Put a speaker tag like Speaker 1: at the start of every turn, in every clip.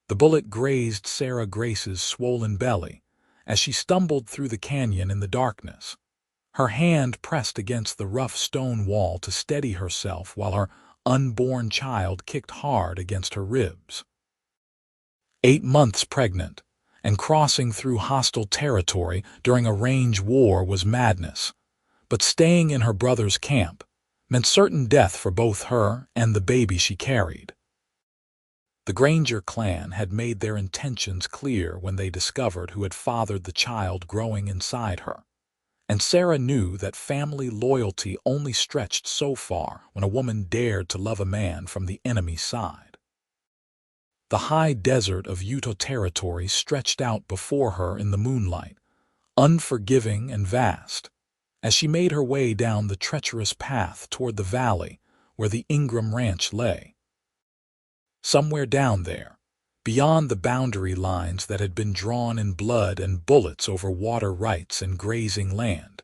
Speaker 1: The bullet grazed Sarah Grace's swollen belly as she stumbled through the canyon in the darkness. Her hand pressed against the rough stone wall to steady herself while her unborn child kicked hard against her ribs. 8 months pregnant and crossing through hostile territory during a range war was madness, but staying in her brother's camp meant certain death for both her and the baby she carried. The Granger clan had made their intentions clear when they discovered who had fathered the child growing inside her, and Sarah knew that family loyalty only stretched so far when a woman dared to love a man from the enemy's side. The high desert of Utah territory stretched out before her in the moonlight, unforgiving and vast, as she made her way down the treacherous path toward the valley where the Ingram ranch lay. Somewhere down there, beyond the boundary lines that had been drawn in blood and bullets over water rights and grazing land,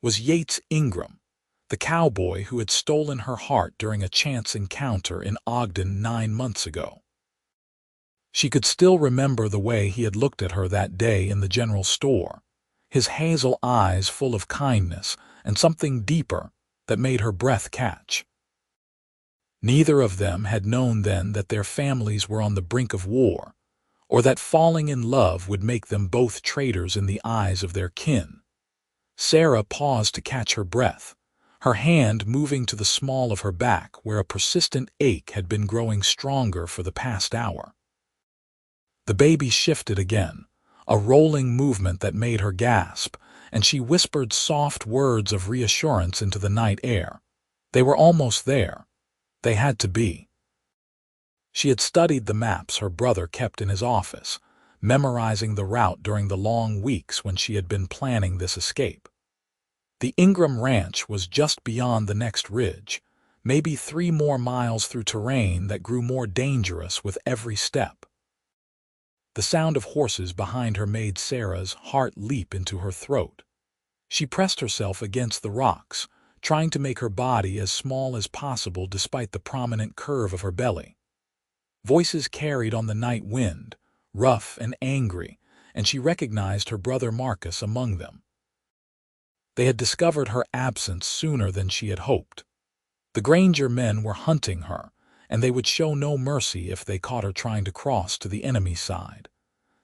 Speaker 1: was Yates Ingram, the cowboy who had stolen her heart during a chance encounter in Ogden 9 months ago. She could still remember the way he had looked at her that day in the general store, his hazel eyes full of kindness and something deeper that made her breath catch. Neither of them had known then that their families were on the brink of war, or that falling in love would make them both traitors in the eyes of their kin. Sarah paused to catch her breath, her hand moving to the small of her back where a persistent ache had been growing stronger for the past hour. The baby shifted again, a rolling movement that made her gasp, and she whispered soft words of reassurance into the night air. They were almost there. They had to be. She had studied the maps her brother kept in his office, memorizing the route during the long weeks when she had been planning this escape. The Ingram Ranch was just beyond the next ridge, maybe 3 more miles through terrain that grew more dangerous with every step. The sound of horses behind her made Sarah's heart leap into her throat. She pressed herself against the rocks, trying to make her body as small as possible despite the prominent curve of her belly. Voices carried on the night wind, rough and angry, and she recognized her brother Marcus among them. They had discovered her absence sooner than she had hoped. The Granger men were hunting her, and they would show no mercy if they caught her trying to cross to the enemy's side.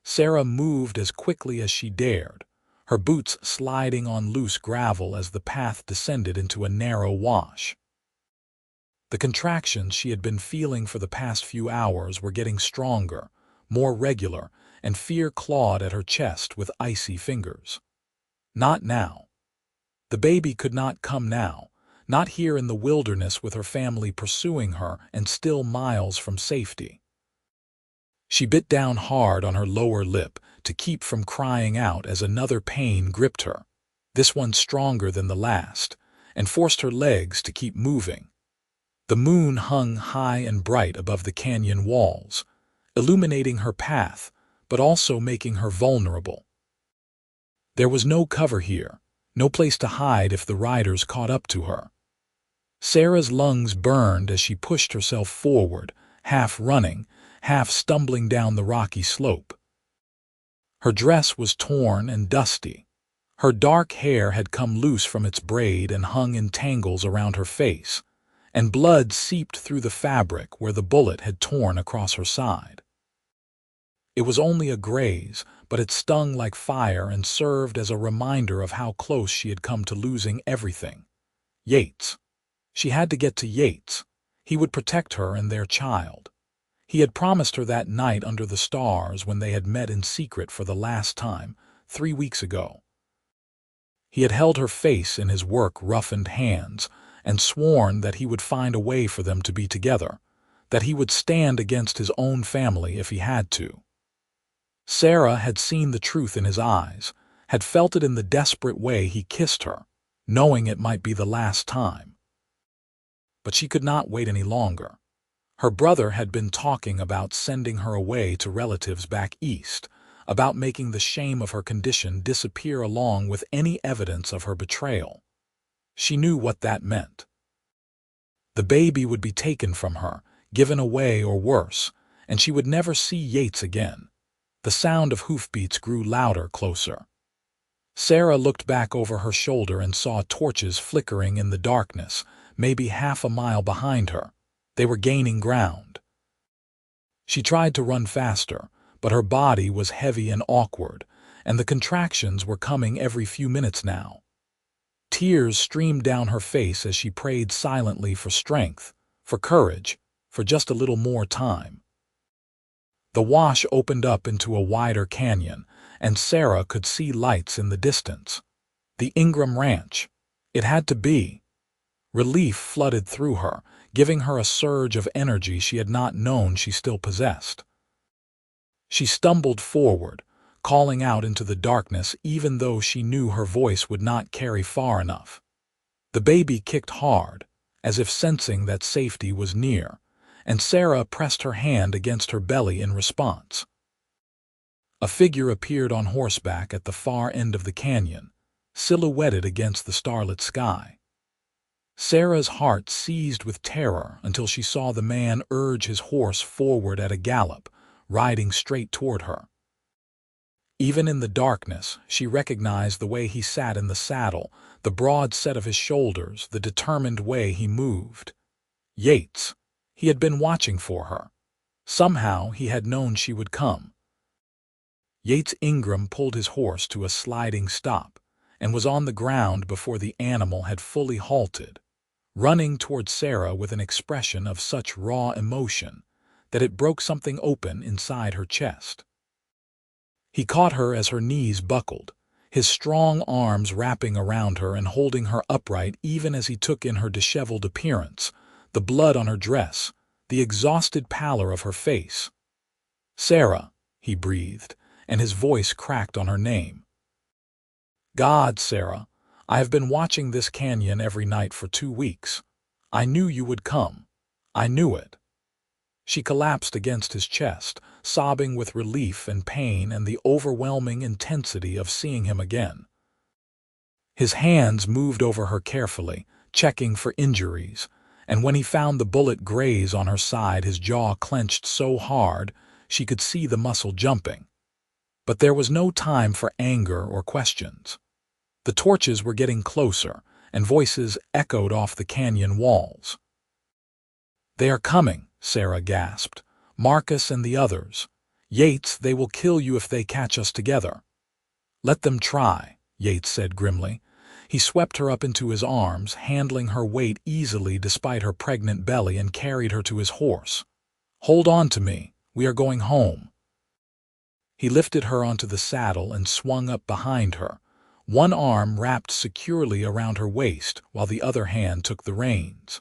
Speaker 1: Sarah moved as quickly as she dared, her boots sliding on loose gravel as the path descended into a narrow wash. The contractions she had been feeling for the past few hours were getting stronger, more regular, and fear clawed at her chest with icy fingers. Not now. The baby could not come now, not here in the wilderness with her family pursuing her and still miles from safety. She bit down hard on her lower lip to keep from crying out as another pain gripped her, this one stronger than the last, and forced her legs to keep moving. The moon hung high and bright above the canyon walls, illuminating her path, but also making her vulnerable. There was no cover here, no place to hide if the riders caught up to her. Sarah's lungs burned as she pushed herself forward, half running, half stumbling down the rocky slope. Her dress was torn and dusty. Her dark hair had come loose from its braid and hung in tangles around her face, and blood seeped through the fabric where the bullet had torn across her side. It was only a graze, but it stung like fire and served as a reminder of how close she had come to losing everything. Yates. She had to get to Yates. He would protect her and their child. He had promised her that night under the stars when they had met in secret for the last time, 3 weeks ago. He had held her face in his work-roughened hands and sworn that he would find a way for them to be together, that he would stand against his own family if he had to. Sarah had seen the truth in his eyes, had felt it in the desperate way he kissed her, knowing it might be the last time. But she could not wait any longer. Her brother had been talking about sending her away to relatives back east, about making the shame of her condition disappear along with any evidence of her betrayal. She knew what that meant. The baby would be taken from her, given away or worse, and she would never see Yates again. The sound of hoofbeats grew louder, closer. Sarah looked back over her shoulder and saw torches flickering in the darkness, maybe half a mile behind her. They were gaining ground. She tried to run faster, but her body was heavy and awkward, and the contractions were coming every few minutes now. Tears streamed down her face as she prayed silently for strength, for courage, for just a little more time. The wash opened up into a wider canyon, and Sarah could see lights in the distance. The Ingram Ranch. It had to be. Relief flooded through her, giving her a surge of energy she had not known she still possessed. She stumbled forward, calling out into the darkness even though she knew her voice would not carry far enough. The baby kicked hard, as if sensing that safety was near, and Sarah pressed her hand against her belly in response. A figure appeared on horseback at the far end of the canyon, silhouetted against the starlit sky. Sarah's heart seized with terror until she saw the man urge his horse forward at a gallop, riding straight toward her. Even in the darkness, she recognized the way he sat in the saddle, the broad set of his shoulders, the determined way he moved. Yates. He had been watching for her. Somehow he had known she would come. Yates Ingram pulled his horse to a sliding stop and was on the ground before the animal had fully halted, running toward Sarah with an expression of such raw emotion that it broke something open inside her chest. He caught her as her knees buckled, his strong arms wrapping around her and holding her upright even as he took in her disheveled appearance, the blood on her dress, the exhausted pallor of her face. "Sarah," he breathed, and his voice cracked on her name. "God, Sarah, I have been watching this canyon every night for 2 weeks. I knew you would come. I knew it." She collapsed against his chest, sobbing with relief and pain and the overwhelming intensity of seeing him again. His hands moved over her carefully, checking for injuries, and when he found the bullet graze on her side, his jaw clenched so hard she could see the muscle jumping. But there was no time for anger or questions. The torches were getting closer, and voices echoed off the canyon walls. "They are coming," Sarah gasped. "Marcus and the others. Yates, they will kill you if they catch us together." "Let them try," Yates said grimly. He swept her up into his arms, handling her weight easily despite her pregnant belly, and carried her to his horse. "Hold on to me. We are going home." He lifted her onto the saddle and swung up behind her, one arm wrapped securely around her waist while the other hand took the reins.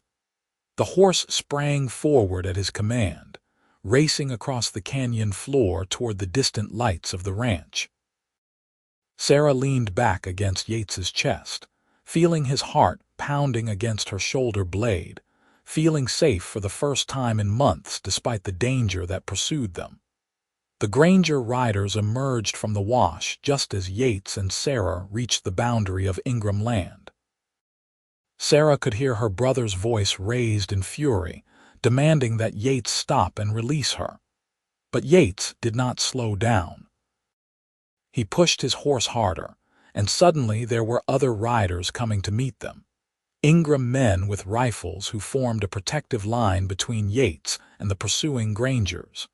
Speaker 1: The horse sprang forward at his command, racing across the canyon floor toward the distant lights of the ranch. Sarah leaned back against Yates's chest, feeling his heart pounding against her shoulder blade, feeling safe for the first time in months despite the danger that pursued them. The Granger riders emerged from the wash just as Yates and Sarah reached the boundary of Ingram land. Sarah could hear her brother's voice raised in fury, demanding that Yates stop and release her. But Yates did not slow down. He pushed his horse harder, and suddenly there were other riders coming to meet them. Ingram men with rifles who formed a protective line between Yates and the pursuing Grangers.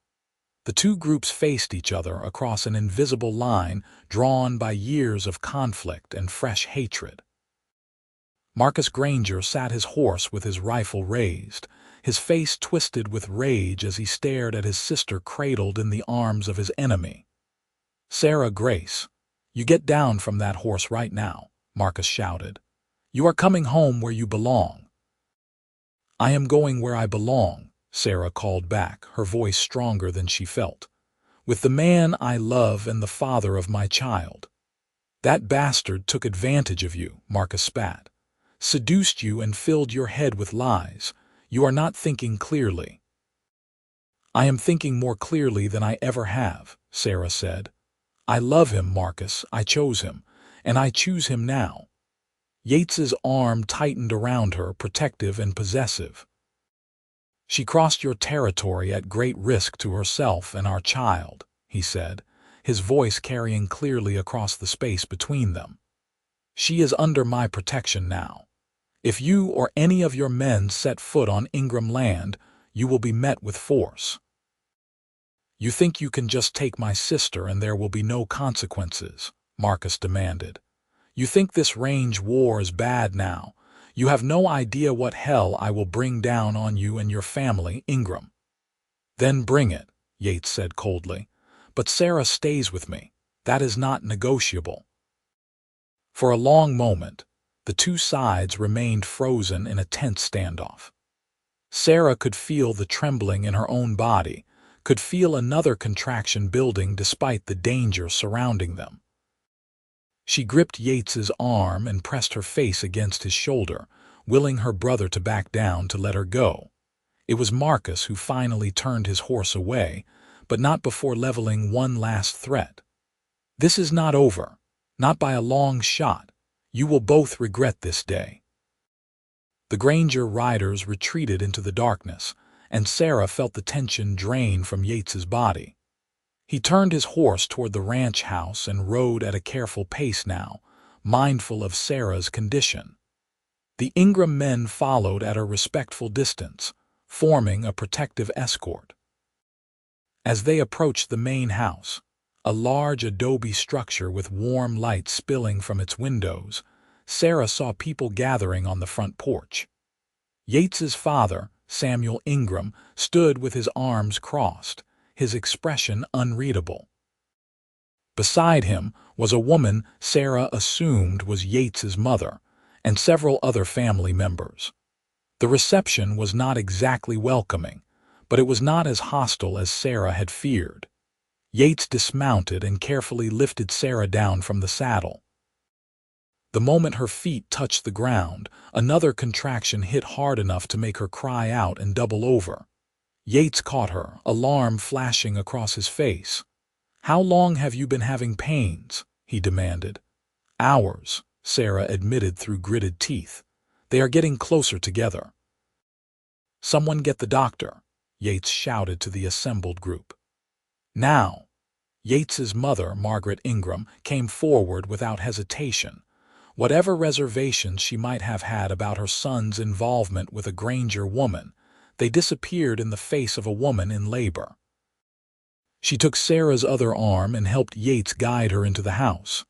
Speaker 1: The two groups faced each other across an invisible line drawn by years of conflict and fresh hatred. Marcus Granger sat his horse with his rifle raised, his face twisted with rage as he stared at his sister cradled in the arms of his enemy. "Sarah Grace, you get down from that horse right now," Marcus shouted. "You are coming home where you belong." "I am going where I belong," Sarah called back, her voice stronger than she felt. "With the man I love and the father of my child." "That bastard took advantage of you," Marcus spat. "Seduced you and filled your head with lies. You are not thinking clearly." "I am thinking more clearly than I ever have," Sarah said. "I love him, Marcus. I chose him, and I choose him now." Yates's arm tightened around her, protective and possessive. She crossed your territory at great risk to herself and our child, he said, his voice carrying clearly across the space between them. She is under my protection now. If you or any of your men set foot on Ingram land, you will be met with force. You think you can just take my sister and there will be no consequences? Marcus demanded. You think this range war is bad now? You have no idea what hell I will bring down on you and your family, Ingram. Then bring it, Yates said coldly. But Sarah stays with me. That is not negotiable. For a long moment, the two sides remained frozen in a tense standoff. Sarah could feel the trembling in her own body, could feel another contraction building despite the danger surrounding them. She gripped Yates's arm and pressed her face against his shoulder, willing her brother to back down to let her go. It was Marcus who finally turned his horse away, but not before leveling one last threat. This is not over, not by a long shot. You will both regret this day. The Granger riders retreated into the darkness, and Sarah felt the tension drain from Yates's body. He turned his horse toward the ranch house and rode at a careful pace now, mindful of Sarah's condition. The Ingram men followed at a respectful distance, forming a protective escort. As they approached the main house, a large adobe structure with warm light spilling from its windows, Sarah saw people gathering on the front porch. Yates's father, Samuel Ingram, stood with his arms crossed, his expression unreadable. Beside him was a woman Sarah assumed was Yates's mother, and several other family members. The reception was not exactly welcoming, but it was not as hostile as Sarah had feared. Yates dismounted and carefully lifted Sarah down from the saddle. The moment her feet touched the ground, another contraction hit hard enough to make her cry out and double over. Yates caught her, alarm flashing across his face. "How long have you been having pains?" he demanded. "Hours," Sarah admitted through gritted teeth. "They are getting closer together." "Someone get the doctor," Yates shouted to the assembled group. Now, Yates's mother, Margaret Ingram, came forward without hesitation. Whatever reservations she might have had about her son's involvement with a Granger woman, they disappeared in the face of a woman in labor. She took Sarah's other arm and helped Yates guide her into the house.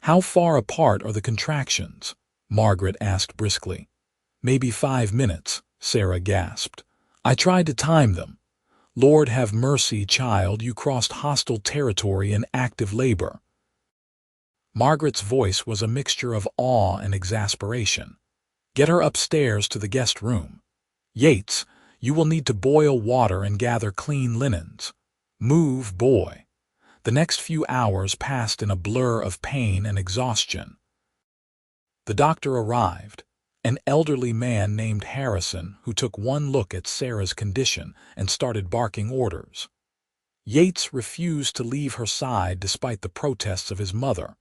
Speaker 1: "How far apart are the contractions?" Margaret asked briskly. "Maybe 5 minutes," Sarah gasped. "I tried to time them. Lord have mercy, child, you crossed hostile territory in active labor." Margaret's voice was a mixture of awe and exasperation. "Get her upstairs to the guest room. Yates, you will need to boil water and gather clean linens. Move, boy." The next few hours passed in a blur of pain and exhaustion. The doctor arrived, an elderly man named Harrison who took one look at Sarah's condition and started barking orders. Yates refused to leave her side despite the protests of his mother,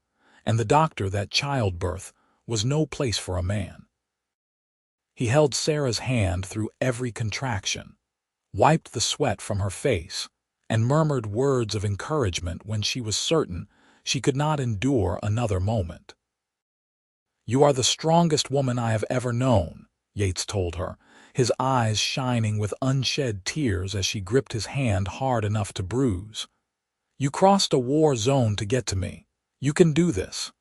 Speaker 1: and the doctor that childbirth was no place for a man. He held Sarah's hand through every contraction, wiped the sweat from her face, and murmured words of encouragement when she was certain she could not endure another moment. "You are the strongest woman I have ever known," Yates told her, his eyes shining with unshed tears as she gripped his hand hard enough to bruise. "You crossed a war zone to get to me. You can do this."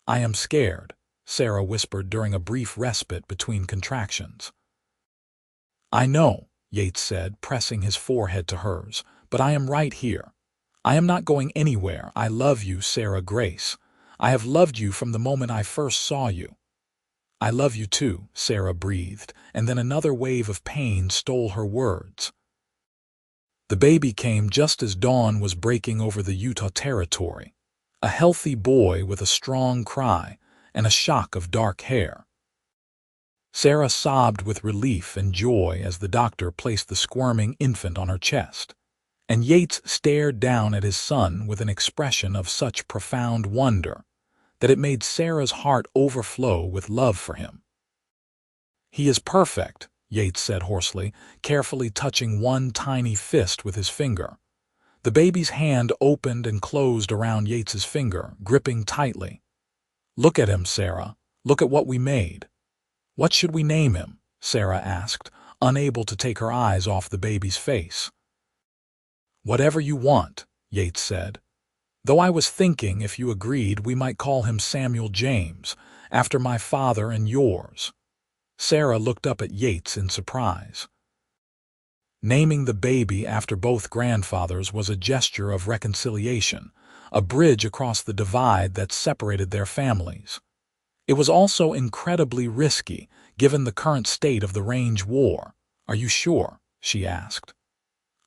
Speaker 1: "I am scared," Sarah whispered during a brief respite between contractions. "I know," Yates said, pressing his forehead to hers, "but I am right here. I am not going anywhere. I love you, Sarah Grace. I have loved you from the moment I first saw you." "I love you too," Sarah breathed, and then another wave of pain stole her words. The baby came just as dawn was breaking over the Utah territory. A healthy boy with a strong cry and a shock of dark hair. Sarah sobbed with relief and joy as the doctor placed the squirming infant on her chest, and Yates stared down at his son with an expression of such profound wonder that it made Sarah's heart overflow with love for him. "He is perfect," Yates said hoarsely, carefully touching one tiny fist with his finger. The baby's hand opened and closed around Yates's finger, gripping tightly. "Look at him, Sarah. Look at what we made." "What should we name him?" Sarah asked, unable to take her eyes off the baby's face. "Whatever you want," Yates said. "Though I was thinking, if you agreed, we might call him Samuel James, after my father and yours." Sarah looked up at Yates in surprise. Naming the baby after both grandfathers was a gesture of reconciliation, a bridge across the divide that separated their families. It was also incredibly risky, given the current state of the Range War. "Are you sure?" she asked.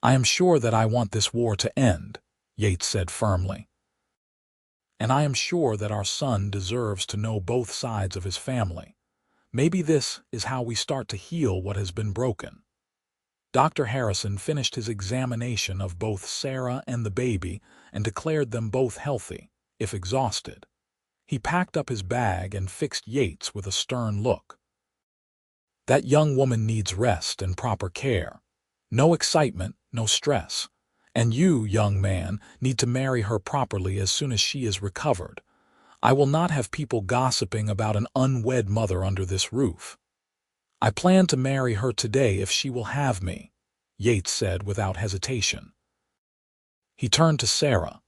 Speaker 1: "I am sure that I want this war to end," Yates said firmly. "And I am sure that our son deserves to know both sides of his family. Maybe this is how we start to heal what has been broken." Dr. Harrison finished his examination of both Sarah and the baby and declared them both healthy, if exhausted. He packed up his bag and fixed Yates with a stern look. "That young woman needs rest and proper care. No excitement, no stress. And you, young man, need to marry her properly as soon as she is recovered. I will not have people gossiping about an unwed mother under this roof. I plan to marry her today if she will have me," Yates said without hesitation. He turned to Sarah.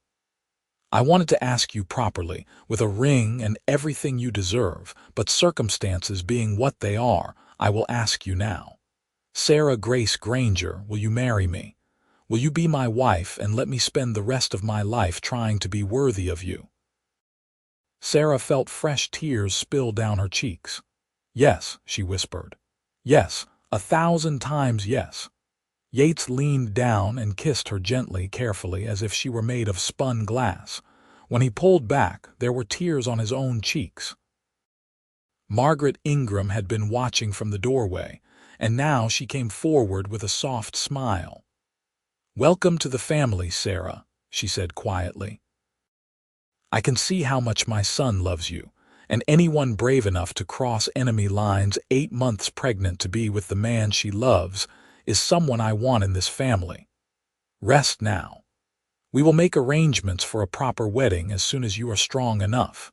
Speaker 1: "I wanted to ask you properly, with a ring and everything you deserve, but circumstances being what they are, I will ask you now. Sarah Grace Granger, will you marry me? Will you be my wife and let me spend the rest of my life trying to be worthy of you?" Sarah felt fresh tears spill down her cheeks. "Yes," she whispered. "Yes, 1,000 times yes." Yates leaned down and kissed her gently, carefully, as if she were made of spun glass. When he pulled back, there were tears on his own cheeks. Margaret Ingram had been watching from the doorway, and now she came forward with a soft smile. "Welcome to the family, Sarah," she said quietly. "I can see how much my son loves you, and anyone brave enough to cross enemy lines 8 months pregnant to be with the man she loves is someone I want in this family. Rest now. We will make arrangements for a proper wedding as soon as you are strong enough."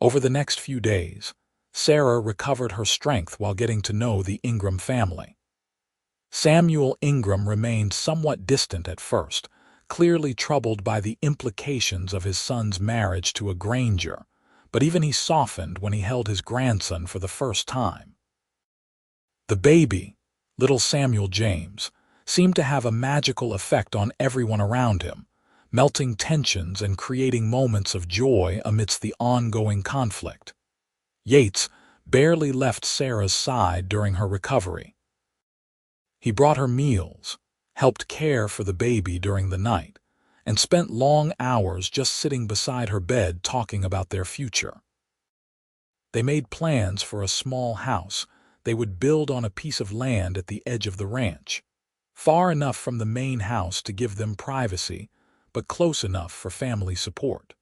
Speaker 1: Over the next few days, Sarah recovered her strength while getting to know the Ingram family. Samuel Ingram remained somewhat distant at first, clearly troubled by the implications of his son's marriage to a Granger, but even he softened when he held his grandson for the first time. The baby, little Samuel James, seemed to have a magical effect on everyone around him, melting tensions and creating moments of joy amidst the ongoing conflict. Yates barely left Sarah's side during her recovery. He brought her meals, helped care for the baby during the night, and spent long hours just sitting beside her bed talking about their future. They made plans for a small house they would build on a piece of land at the edge of the ranch, far enough from the main house to give them privacy, but close enough for family support.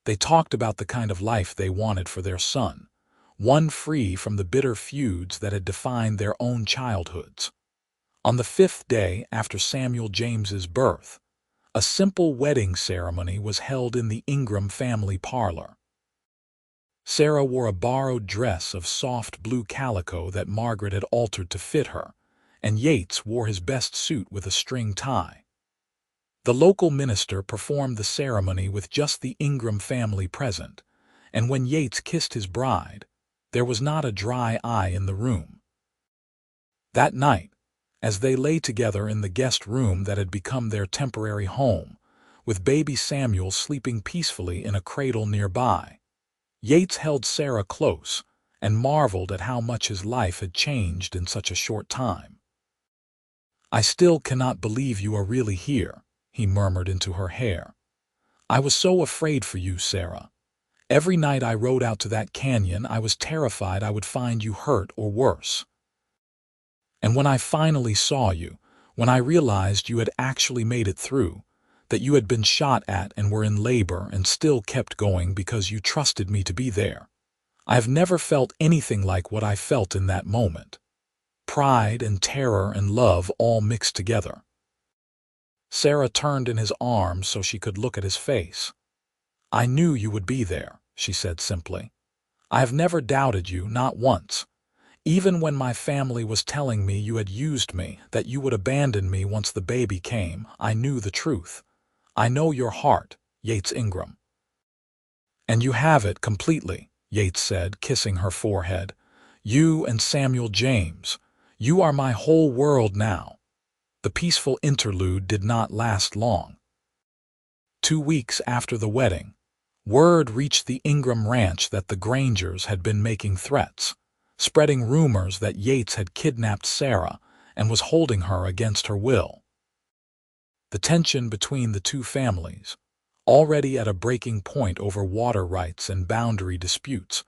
Speaker 1: They talked about the kind of life they wanted for their son, one free from the bitter feuds that had defined their own childhoods. On the 5th day after Samuel James's birth, a simple wedding ceremony was held in the Ingram family parlor. Sarah wore a borrowed dress of soft blue calico that Margaret had altered to fit her, and Yates wore his best suit with a string tie. The local minister performed the ceremony with just the Ingram family present, and when Yates kissed his bride, there was not a dry eye in the room. That night, as they lay together in the guest room that had become their temporary home, with baby Samuel sleeping peacefully in a cradle nearby, Yates held Sarah close and marveled at how much his life had changed in such a short time. "I still cannot believe you are really here," he murmured into her hair. "I was so afraid for you, Sarah. Every night I rode out to that canyon, I was terrified I would find you hurt or worse. And when I finally saw you, when I realized you had actually made it through, that you had been shot at and were in labor and still kept going because you trusted me to be there, I have never felt anything like what I felt in that moment. Pride and terror and love all mixed together. Sarah turned in his arms so she could look at his face. "I knew you would be there," she said simply. "I have never doubted you, not once. Even when my family was telling me you had used me, that you would abandon me once the baby came, I knew the truth. I know your heart, Yates Ingram." "And you have it completely," Yates said, kissing her forehead. "You and Samuel James. You are my whole world now." The peaceful interlude did not last long. 2 weeks after the wedding, word reached the Ingram ranch that the Grangers had been making threats, spreading rumors that Yates had kidnapped Sarah and was holding her against her will. The tension between the two families, already at a breaking point over water rights and boundary disputes,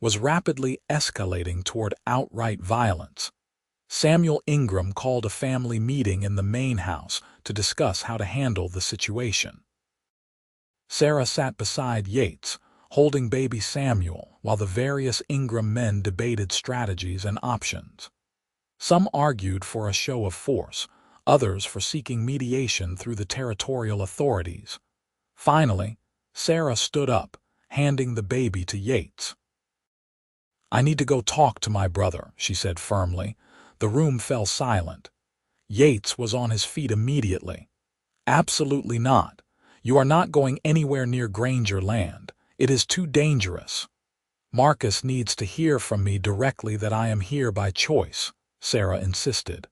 Speaker 1: was rapidly escalating toward outright violence. Samuel Ingram called a family meeting in the main house to discuss how to handle the situation. Sarah sat beside Yates, holding baby Samuel, while the various Ingram men debated strategies and options. Some argued for a show of force, others for seeking mediation through the territorial authorities. Finally, Sarah stood up, handing the baby to Yates. "I need to go talk to my brother," she said firmly. The room fell silent. Yates was on his feet immediately. "Absolutely not. You are not going anywhere near Granger land. It is too dangerous." "Marcus needs to hear from me directly that I am here by choice," Sarah insisted.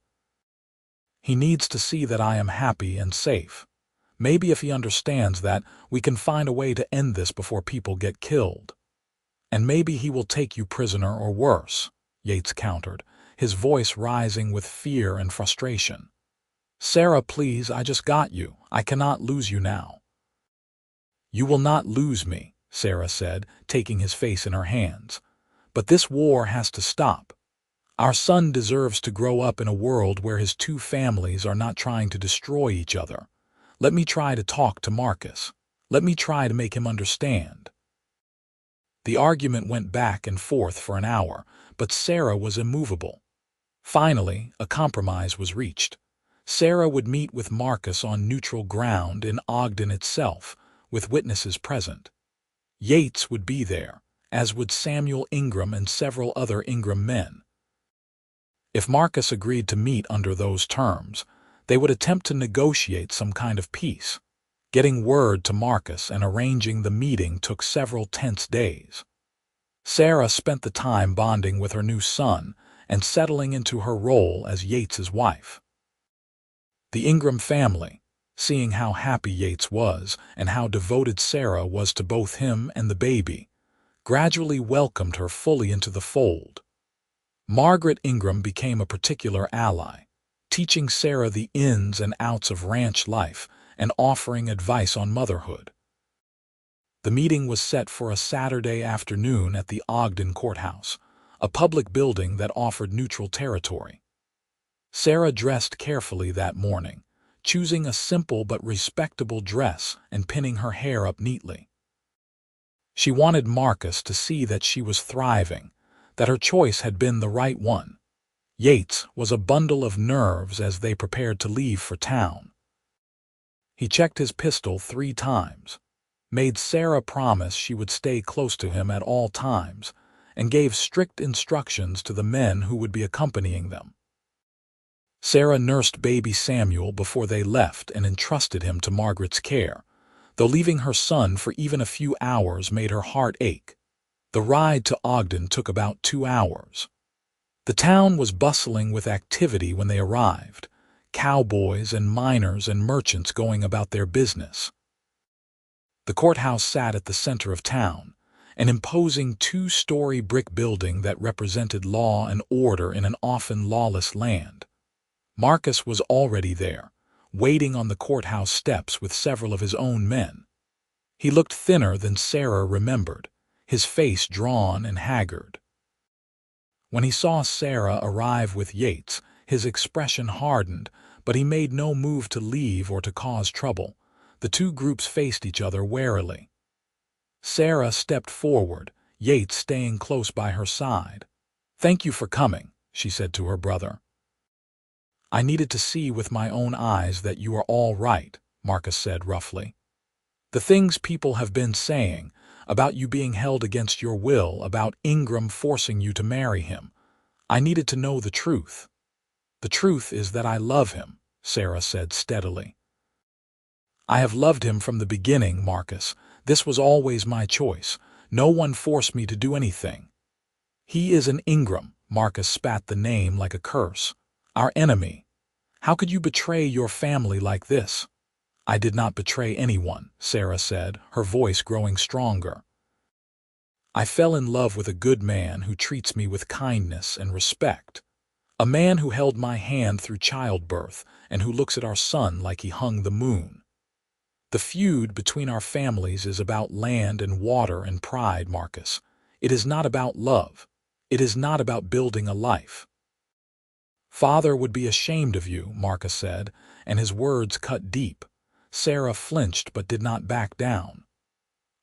Speaker 1: "He needs to see that I am happy and safe. Maybe if he understands that, we can find a way to end this before people get killed. And maybe he will take you prisoner or worse," Yates countered, his voice rising with fear and frustration. "Sarah, please, I just got you. I cannot lose you now." "You will not lose me," Sarah said, taking his face in her hands. "But this war has to stop. Our son deserves to grow up in a world where his two families are not trying to destroy each other. Let me try to talk to Marcus. Let me try to make him understand." The argument went back and forth for an hour, but Sarah was immovable. Finally, a compromise was reached. Sarah would meet with Marcus on neutral ground in Ogden itself, with witnesses present. Yates would be there, as would Samuel Ingram and several other Ingram men. If Marcus agreed to meet under those terms, they would attempt to negotiate some kind of peace. Getting word to Marcus and arranging the meeting took several tense days. Sarah spent the time bonding with her new son and settling into her role as Yates's wife. The Ingram family, seeing how happy Yates was and how devoted Sarah was to both him and the baby, gradually welcomed her fully into the fold. Margaret Ingram became a particular ally, teaching Sarah the ins and outs of ranch life and offering advice on motherhood. The meeting was set for a Saturday afternoon at the Ogden Courthouse, a public building that offered neutral territory. Sarah dressed carefully that morning, choosing a simple but respectable dress and pinning her hair up neatly. She wanted Marcus to see that she was thriving, that her choice had been the right one. Yates was a bundle of nerves as they prepared to leave for town. He checked his pistol 3 times, made Sarah promise she would stay close to him at all times, and gave strict instructions to the men who would be accompanying them. Sarah nursed baby Samuel before they left and entrusted him to Margaret's care, though leaving her son for even a few hours made her heart ache. The ride to Ogden took about 2 hours. The town was bustling with activity when they arrived, cowboys and miners and merchants going about their business. The courthouse sat at the center of town, an imposing 2-story brick building that represented law and order in an often lawless land. Marcus was already there, waiting on the courthouse steps with several of his own men. He looked thinner than Sarah remembered, his face drawn and haggard. When he saw Sarah arrive with Yates, his expression hardened, but he made no move to leave or to cause trouble. The two groups faced each other warily. Sarah stepped forward, Yates staying close by her side. "Thank you for coming," she said to her brother. "I needed to see with my own eyes that you are all right," Marcus said roughly. "The things people have been saying, about you being held against your will, about Ingram forcing you to marry him, I needed to know the truth." "The truth is that I love him," Sarah said steadily. "I have loved him from the beginning, Marcus. This was always my choice. No one forced me to do anything." "He is an Ingram," Marcus spat the name like a curse. "Our enemy. How could you betray your family like this?" "I did not betray anyone," Sarah said, her voice growing stronger. "I fell in love with a good man who treats me with kindness and respect. A man who held my hand through childbirth and who looks at our son like he hung the moon. The feud between our families is about land and water and pride, Marcus. It is not about love. It is not about building a life." "Father would be ashamed of you," Marcus said, and his words cut deep. Sarah flinched but did not back down.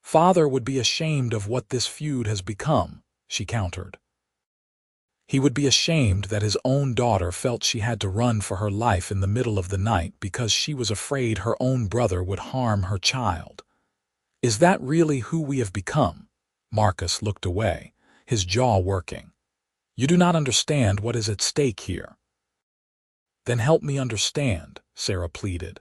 Speaker 1: "Father would be ashamed of what this feud has become," she countered. "He would be ashamed that his own daughter felt she had to run for her life in the middle of the night because she was afraid her own brother would harm her child. Is that really who we have become?" Marcus looked away, his jaw working. "You do not understand what is at stake here." "Then help me understand," Sarah pleaded.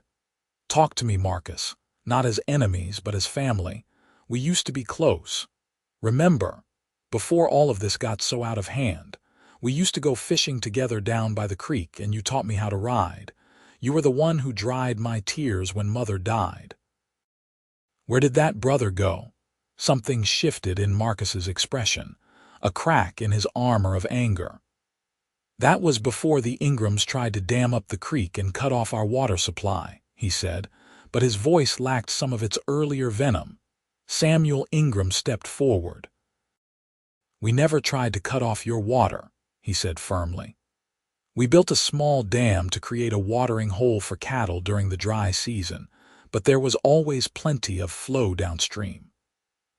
Speaker 1: "Talk to me, Marcus, not as enemies but as family. We used to be close. Remember, before all of this got so out of hand. We used to go fishing together down by the creek, and you taught me how to ride. You were the one who dried my tears when Mother died." "Where did that brother go?" Something shifted in Marcus's expression, a crack in his armor of anger. "That was before the Ingrams tried to dam up the creek and cut off our water supply," he said, but his voice lacked some of its earlier venom. Samuel Ingram stepped forward. "We never tried to cut off your water," he said firmly. "We built a small dam to create a watering hole for cattle during the dry season, but there was always plenty of flow downstream.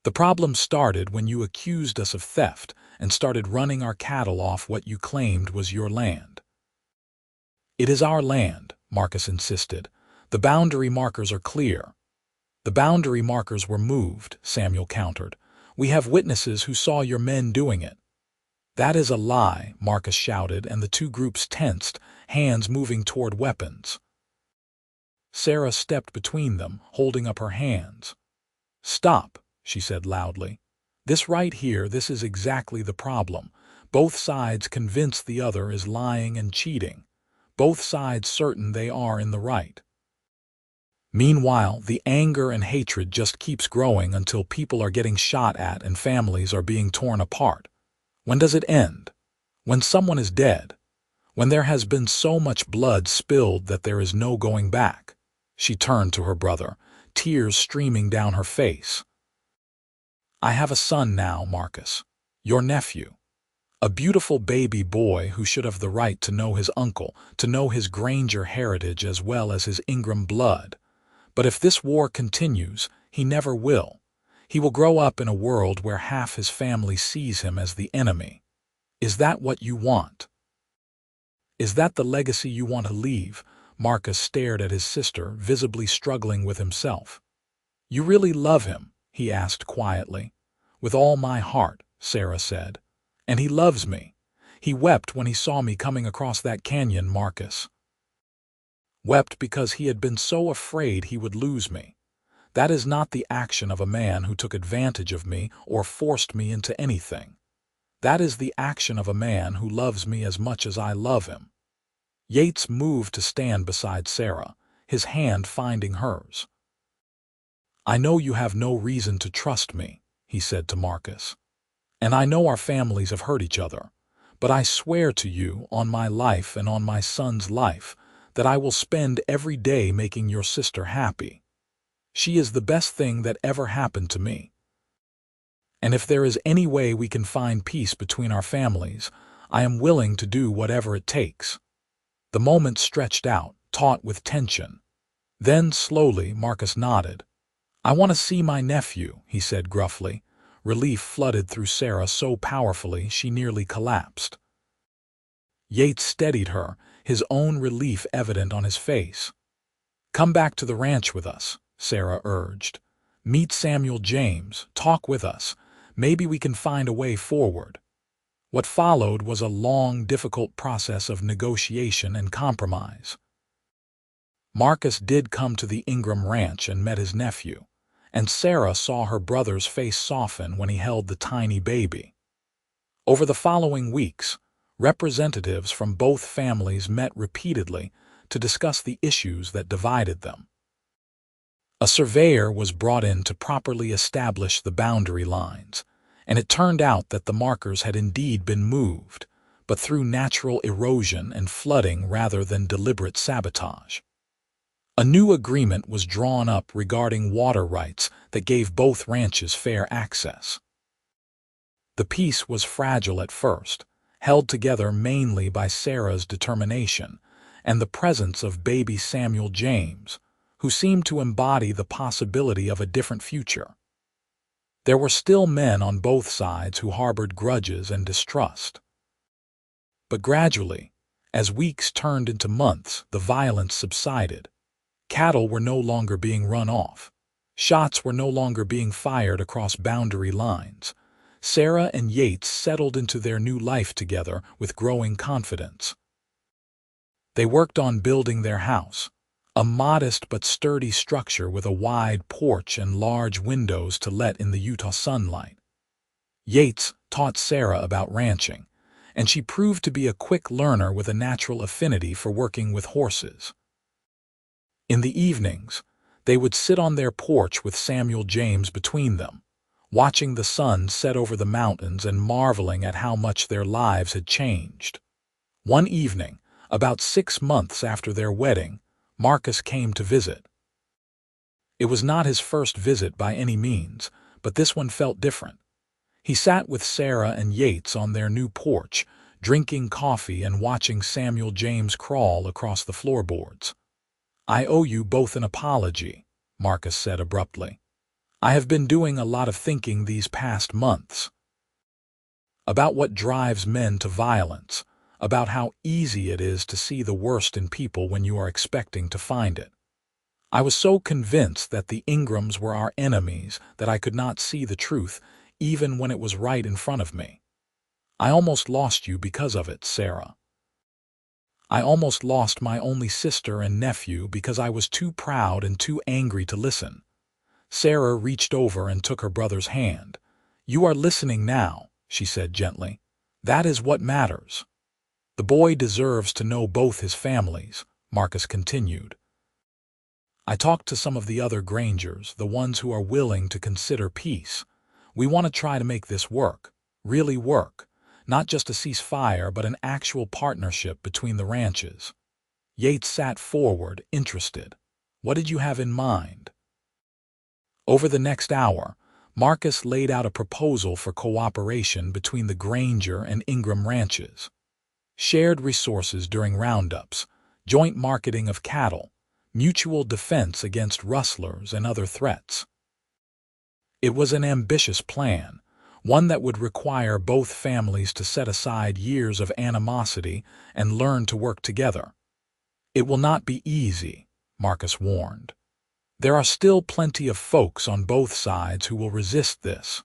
Speaker 1: The problem started when you accused us of theft and started running our cattle off what you claimed was your land." "It is our land," Marcus insisted. "The boundary markers are clear." "The boundary markers were moved," Samuel countered. "We have witnesses who saw your men doing it." "That is a lie," Marcus shouted, and the two groups tensed, hands moving toward weapons. Sarah stepped between them, holding up her hands. "Stop," she said loudly. "This right here, this is exactly the problem. Both sides convinced the other is lying and cheating. Both sides certain they are in the right. Meanwhile, the anger and hatred just keeps growing until people are getting shot at and families are being torn apart. When does it end? When someone is dead? When there has been so much blood spilled that there is no going back?" She turned to her brother, tears streaming down her face. "I have a son now, Marcus, your nephew. A beautiful baby boy who should have the right to know his uncle, to know his Granger heritage as well as his Ingram blood. But if this war continues, he never will. He will grow up in a world where half his family sees him as the enemy. Is that what you want? Is that the legacy you want to leave?" Marcus stared at his sister, visibly struggling with himself. "You really love him?" he asked quietly. "With all my heart," Sarah said. "And he loves me. He wept when he saw me coming across that canyon, Marcus. Wept because he had been so afraid he would lose me. That is not the action of a man who took advantage of me or forced me into anything. That is the action of a man who loves me as much as I love him." Yates moved to stand beside Sarah, his hand finding hers. "I know you have no reason to trust me," he said to Marcus. "And I know our families have hurt each other. But I swear to you, on my life and on my son's life, that I will spend every day making your sister happy. She is the best thing that ever happened to me. And if there is any way we can find peace between our families, I am willing to do whatever it takes." The moment stretched out, taut with tension. Then, slowly, Marcus nodded. "I want to see my nephew," he said gruffly. Relief flooded through Sarah so powerfully she nearly collapsed. Yates steadied her, his own relief evident on his face. "Come back to the ranch with us," Sarah urged. "Meet Samuel James, talk with us. Maybe we can find a way forward." What followed was a long, difficult process of negotiation and compromise. Marcus did come to the Ingram ranch and met his nephew, and Sarah saw her brother's face soften when he held the tiny baby. Over the following weeks, representatives from both families met repeatedly to discuss the issues that divided them. A surveyor was brought in to properly establish the boundary lines, and it turned out that the markers had indeed been moved, but through natural erosion and flooding rather than deliberate sabotage. A new agreement was drawn up regarding water rights that gave both ranches fair access. The peace was fragile at first, held together mainly by Sarah's determination and the presence of baby Samuel James, who seemed to embody the possibility of a different future. There were still men on both sides who harbored grudges and distrust. But gradually, as weeks turned into months, the violence subsided. Cattle were no longer being run off. Shots were no longer being fired across boundary lines. Sarah and Yates settled into their new life together with growing confidence. They worked on building their house, a modest but sturdy structure with a wide porch and large windows to let in the Utah sunlight. Yates taught Sarah about ranching, and she proved to be a quick learner with a natural affinity for working with horses. In the evenings, they would sit on their porch with Samuel James between them, watching the sun set over the mountains and marveling at how much their lives had changed. One evening, about 6 months after their wedding, Marcus came to visit. It was not his first visit by any means, but this one felt different. He sat with Sarah and Yates on their new porch, drinking coffee and watching Samuel James crawl across the floorboards. "I owe you both an apology," Marcus said abruptly. "I have been doing a lot of thinking these past months about what drives men to violence, about how easy it is to see the worst in people when you are expecting to find it. I was so convinced that the Ingrams were our enemies that I could not see the truth, even when it was right in front of me. I almost lost you because of it, Sarah. I almost lost my only sister and nephew because I was too proud and too angry to listen." Sarah reached over and took her brother's hand. "You are listening now," she said gently. "That is what matters." "The boy deserves to know both his families," Marcus continued. "I talked to some of the other Grangers, the ones who are willing to consider peace. We want to try to make this work, really work. Not just a ceasefire, but an actual partnership between the ranches." Yates sat forward, interested. "What did you have in mind?" Over the next hour, Marcus laid out a proposal for cooperation between the Granger and Ingram ranches. Shared resources during roundups, joint marketing of cattle, mutual defense against rustlers and other threats. It was an ambitious plan, one that would require both families to set aside years of animosity and learn to work together. "It will not be easy," Marcus warned. "There are still plenty of folks on both sides who will resist this.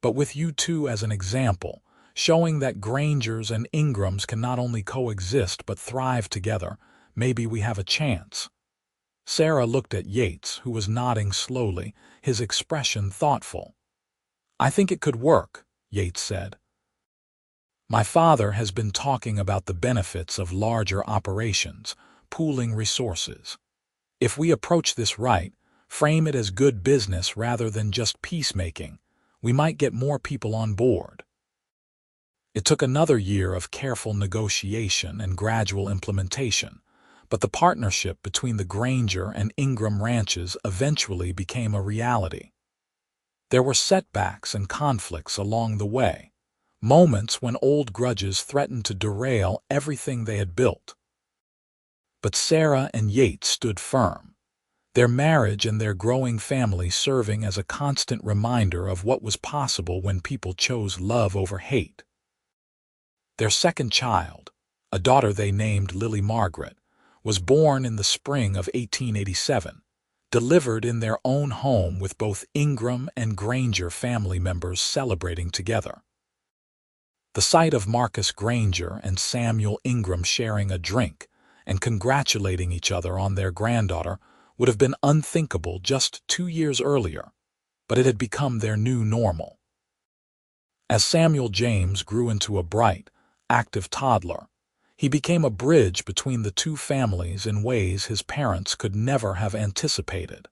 Speaker 1: But with you two as an example, showing that Grangers and Ingrams can not only coexist but thrive together, maybe we have a chance." Sarah looked at Yates, who was nodding slowly, his expression thoughtful. "I think it could work," Yates said. "My father has been talking about the benefits of larger operations, pooling resources. If we approach this right, frame it as good business rather than just peacemaking, we might get more people on board." It took another year of careful negotiation and gradual implementation, but the partnership between the Granger and Ingram ranches eventually became a reality. There were setbacks and conflicts along the way, moments when old grudges threatened to derail everything they had built. But Sarah and Yates stood firm. their marriage and their growing family serving as a constant reminder of what was possible when people chose love over hate. Their second child, a daughter they named Lily Margaret, was born in the spring of 1887, delivered in their own home with both Ingram and Granger family members celebrating together. The sight of Marcus Granger and Samuel Ingram sharing a drink and congratulating each other on their granddaughter would have been unthinkable just 2 years earlier, but it had become their new normal. As Samuel James grew into a bright, active toddler, he became a bridge between the two families in ways his parents could never have anticipated.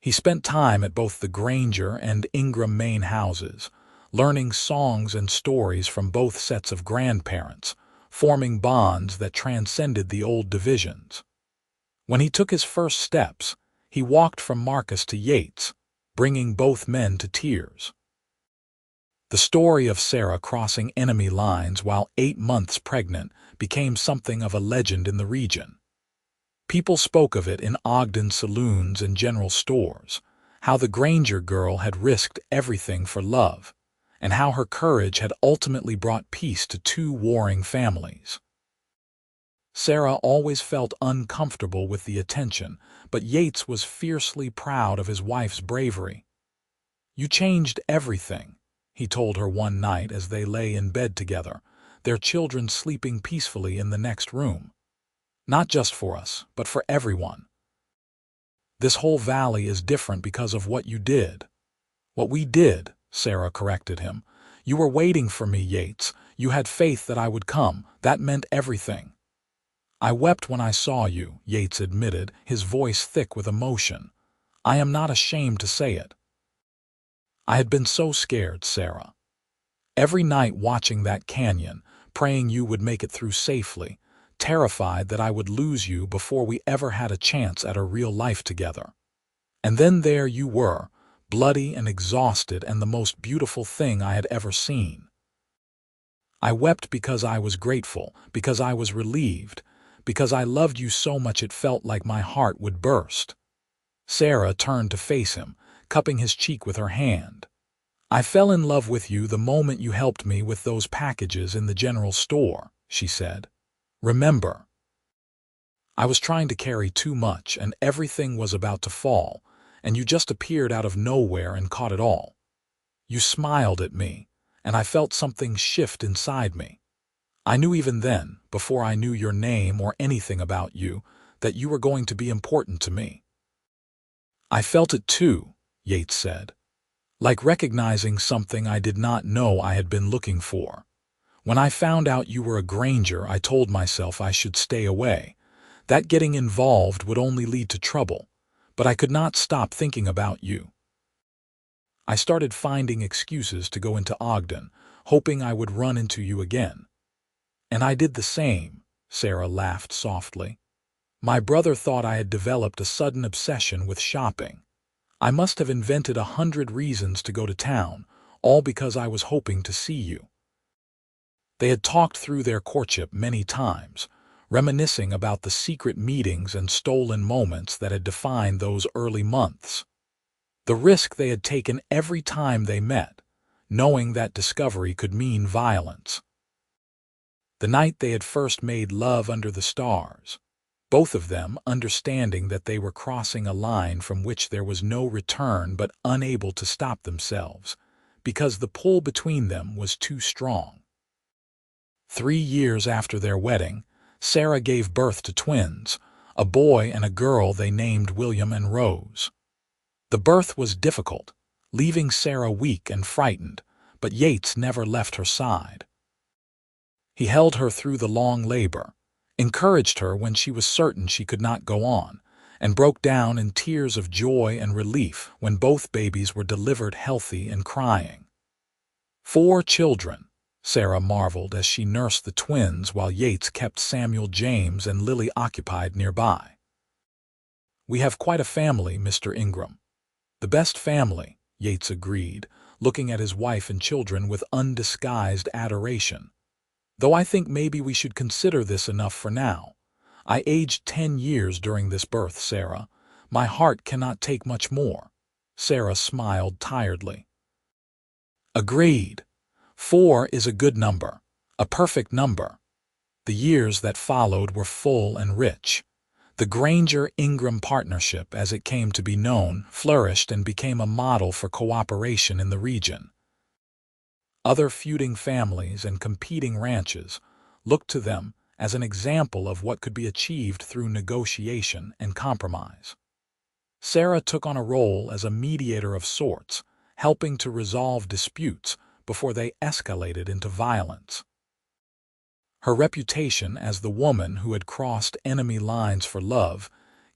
Speaker 1: He spent time at both the Granger and Ingram main houses, learning songs and stories from both sets of grandparents, forming bonds that transcended the old divisions. When he took his first steps, he walked from Marcus to Yates, bringing both men to tears. The story of Sarah crossing enemy lines while 8 months pregnant became something of a legend in the region. People spoke of it in Ogden saloons and general stores, how the Granger girl had risked everything for love, and how her courage had ultimately brought peace to 2 warring families. Sarah always felt uncomfortable with the attention, but Yates was fiercely proud of his wife's bravery. "You changed everything," he told her one night as they lay in bed together, their children sleeping peacefully in the next room. "Not just for us, but for everyone. This whole valley is different because of what you did." "What we did," Sarah corrected him. "You were waiting for me, Yates. You had faith that I would come. That meant everything." "I wept when I saw you," Yates admitted, his voice thick with emotion. "I am not ashamed to say it. I had been so scared, Sarah. Every night watching that canyon, praying you would make it through safely, terrified that I would lose you before we ever had a chance at a real life together. And then there you were, bloody and exhausted, and the most beautiful thing I had ever seen. I wept because I was grateful, because I was relieved, because I loved you so much it felt like my heart would burst." Sarah turned to face him, cupping his cheek with her hand. "I fell in love with you the moment you helped me with those packages in the general store," she said. "Remember? I was trying to carry too much and everything was about to fall, and you just appeared out of nowhere and caught it all. You smiled at me, and I felt something shift inside me. I knew even then, before I knew your name or anything about you, that you were going to be important to me." "I felt it too," Yates said, "like recognizing something I did not know I had been looking for. When I found out you were a Granger, I told myself I should stay away, that getting involved would only lead to trouble, but I could not stop thinking about you. I started finding excuses to go into Ogden, hoping I would run into you again. And I did the same," Sarah laughed softly. "My brother thought I had developed a sudden obsession with shopping. I must have invented 100 reasons to go to town, all because I was hoping to see you." They had talked through their courtship many times, reminiscing about the secret meetings and stolen moments that had defined those early months. The risk they had taken every time they met, knowing that discovery could mean violence. The night they had first made love under the stars, both of them understanding that they were crossing a line from which there was no return but unable to stop themselves, because the pull between them was too strong. 3 years after their wedding, Sarah gave birth to twins, a boy and a girl they named William and Rose. The birth was difficult, leaving Sarah weak and frightened, but Yates never left her side. He held her through the long labor, encouraged her when she was certain she could not go on, and broke down in tears of joy and relief when both babies were delivered healthy and crying. 4 children, Sarah marveled as she nursed the twins while Yates kept Samuel James and Lily occupied nearby. "We have quite a family, Mr. Ingram." "The best family," Yates agreed, looking at his wife and children with undisguised adoration. "Though I think maybe we should consider this enough for now. I aged 10 years during this birth, Sarah. My heart cannot take much more." Sarah smiled tiredly. "Agreed. 4 is a good number, a perfect number." The years that followed were full and rich. The Granger-Ingram partnership, as it came to be known, flourished and became a model for cooperation in the region. Other feuding families and competing ranches looked to them as an example of what could be achieved through negotiation and compromise. Sarah took on a role as a mediator of sorts, helping to resolve disputes before they escalated into violence. Her reputation as the woman who had crossed enemy lines for love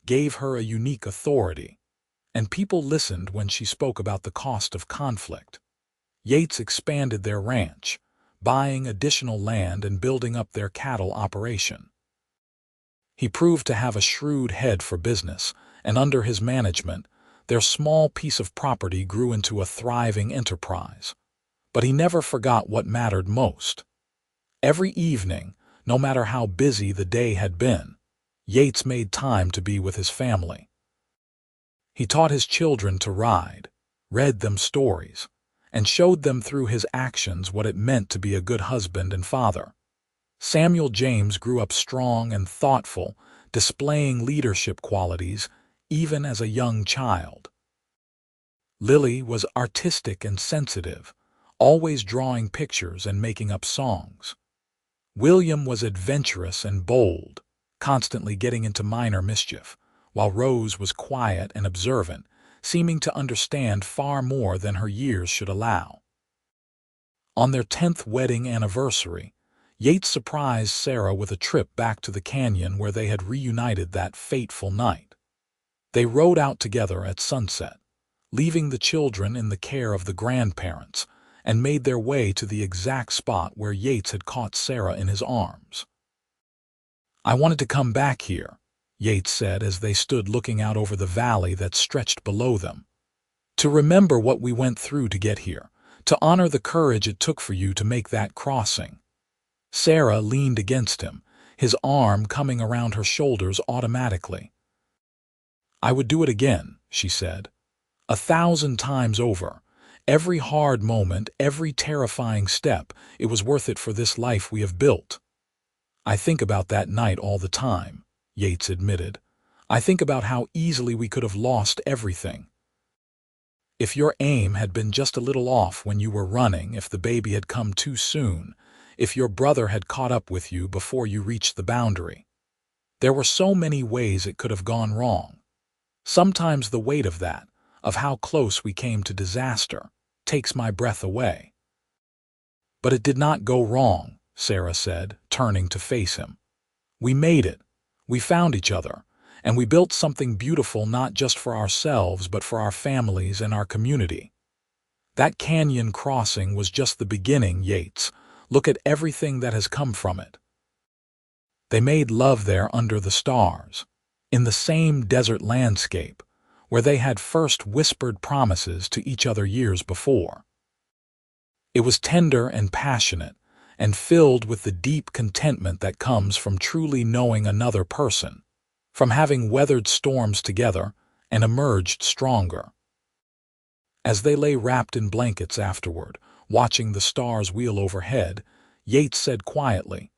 Speaker 1: gave her a unique authority, and people listened when she spoke about the cost of conflict. Yates expanded their ranch, buying additional land and building up their cattle operation. He proved to have a shrewd head for business, and under his management, their small piece of property grew into a thriving enterprise. But he never forgot what mattered most. Every evening, no matter how busy the day had been, Yates made time to be with his family. He taught his children to ride, read them stories, and showed them through his actions what it meant to be a good husband and father. Samuel James grew up strong and thoughtful, displaying leadership qualities even as a young child. Lily was artistic and sensitive, always drawing pictures and making up songs. William was adventurous and bold, constantly getting into minor mischief, while Rose was quiet and observant, seeming to understand far more than her years should allow. On their 10th wedding anniversary, Yates surprised Sarah with a trip back to the canyon where they had reunited that fateful night. They rode out together at sunset, leaving the children in the care of the grandparents, and made their way to the exact spot where Yates had caught Sarah in his arms. "I wanted to come back here," Yates said as they stood looking out over the valley that stretched below them. "To remember what we went through to get here, to honor the courage it took for you to make that crossing." Sarah leaned against him, his arm coming around her shoulders automatically. "I would do it again," she said. 1,000 times over. Every hard moment, every terrifying step, it was worth it for this life we have built." "I think about that night all the time," Yates admitted. "I think about how easily we could have lost everything. If your aim had been just a little off when you were running, if the baby had come too soon, if your brother had caught up with you before you reached the boundary. There were so many ways it could have gone wrong. Sometimes the weight of that, of how close we came to disaster, takes my breath away." "But it did not go wrong," Sarah said, turning to face him. "We made it. We found each other, and we built something beautiful not just for ourselves but for our families and our community. That canyon crossing was just the beginning, Yates. Look at everything that has come from it." They made love there under the stars, in the same desert landscape, where they had first whispered promises to each other years before. It was tender and passionate, and filled with the deep contentment that comes from truly knowing another person, from having weathered storms together and emerged stronger. As they lay wrapped in blankets afterward, watching the stars wheel overhead, Yates said quietly,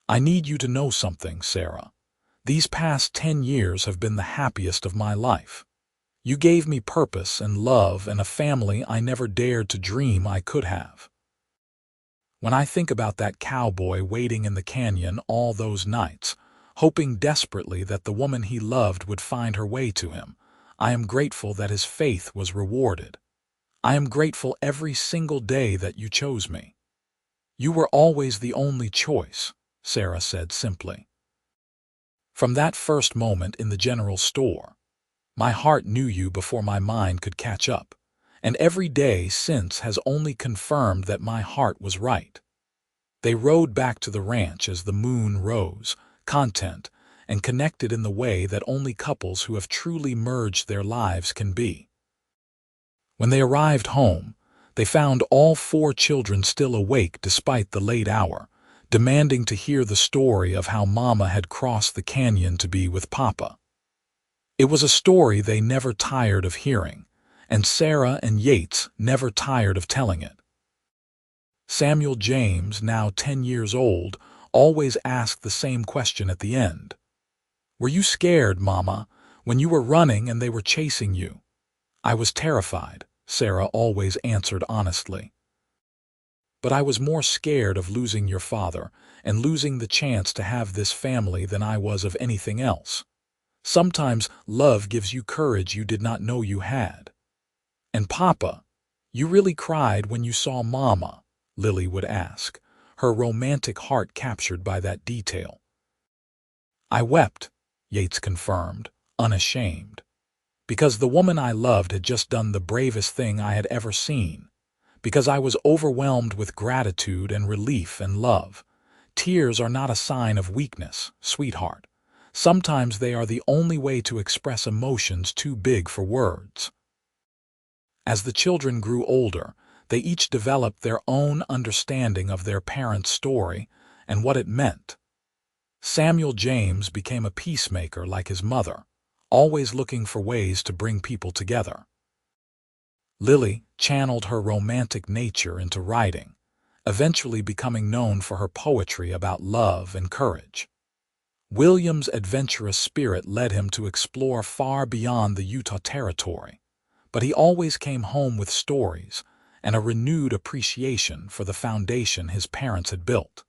Speaker 1: "I need you to know something, Sarah. These past 10 years have been the happiest of my life. You gave me purpose and love and a family I never dared to dream I could have. When I think about that cowboy waiting in the canyon all those nights, hoping desperately that the woman he loved would find her way to him, I am grateful that his faith was rewarded. I am grateful every single day that you chose me." "You were always the only choice," Sarah said simply. "From that first moment in the general store, my heart knew you before my mind could catch up, and every day since has only confirmed that my heart was right." They rode back to the ranch as the moon rose, content and connected in the way that only couples who have truly merged their lives can be. When they arrived home, they found all 4 children still awake despite the late hour, demanding to hear the story of how Mama had crossed the canyon to be with Papa. It was a story they never tired of hearing, and Sarah and Yates never tired of telling it. Samuel James, now 10 years old, always asked the same question at the end. "Were you scared, Mama, when you were running and they were chasing you?" "I was terrified," Sarah always answered honestly. "But I was more scared of losing your father and losing the chance to have this family than I was of anything else. Sometimes love gives you courage you did not know you had." "And Papa, you really cried when you saw Mama?" Lily would ask, her romantic heart captured by that detail. "I wept," Yates confirmed, unashamed, "because the woman I loved had just done the bravest thing I had ever seen, because I was overwhelmed with gratitude and relief and love. Tears are not a sign of weakness, sweetheart. Sometimes they are the only way to express emotions too big for words." As the children grew older, they each developed their own understanding of their parents' story and what it meant. Samuel James became a peacemaker like his mother, always looking for ways to bring people together. Lily channeled her romantic nature into writing, eventually becoming known for her poetry about love and courage. William's adventurous spirit led him to explore far beyond the Utah territory, but he always came home with stories and a renewed appreciation for the foundation his parents had built.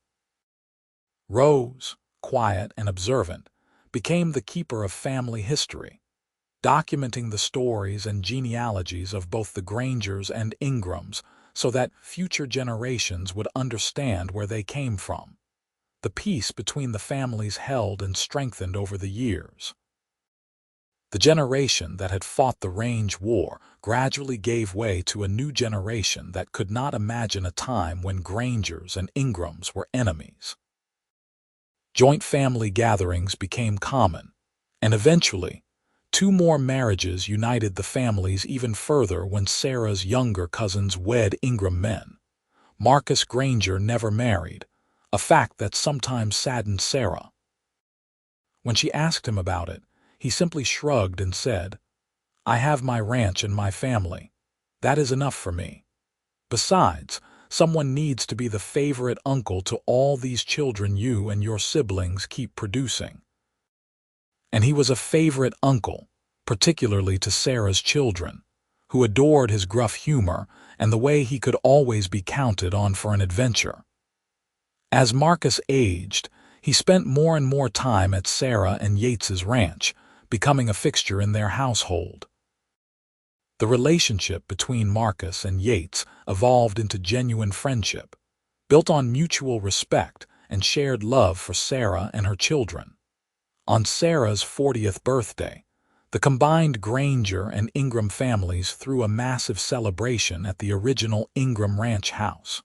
Speaker 1: Rose, quiet and observant, became the keeper of family history, documenting the stories and genealogies of both the Grangers and Ingrams so that future generations would understand where they came from. The peace between the families held and strengthened over the years. The generation that had fought the Range War gradually gave way to a new generation that could not imagine a time when Grangers and Ingrams were enemies. Joint family gatherings became common, and eventually, 2 more marriages united the families even further when Sarah's younger cousins wed Ingram men. Marcus Granger never married, a fact that sometimes saddened Sarah. When she asked him about it, he simply shrugged and said, "I have my ranch and my family. That is enough for me. Besides, someone needs to be the favorite uncle to all these children you and your siblings keep producing." And he was a favorite uncle, particularly to Sarah's children, who adored his gruff humor and the way he could always be counted on for an adventure. As Marcus aged, he spent more and more time at Sarah and Yates's ranch, becoming a fixture in their household. The relationship between Marcus and Yates evolved into genuine friendship, built on mutual respect and shared love for Sarah and her children. On Sarah's 40th birthday, the combined Granger and Ingram families threw a massive celebration at the original Ingram Ranch house.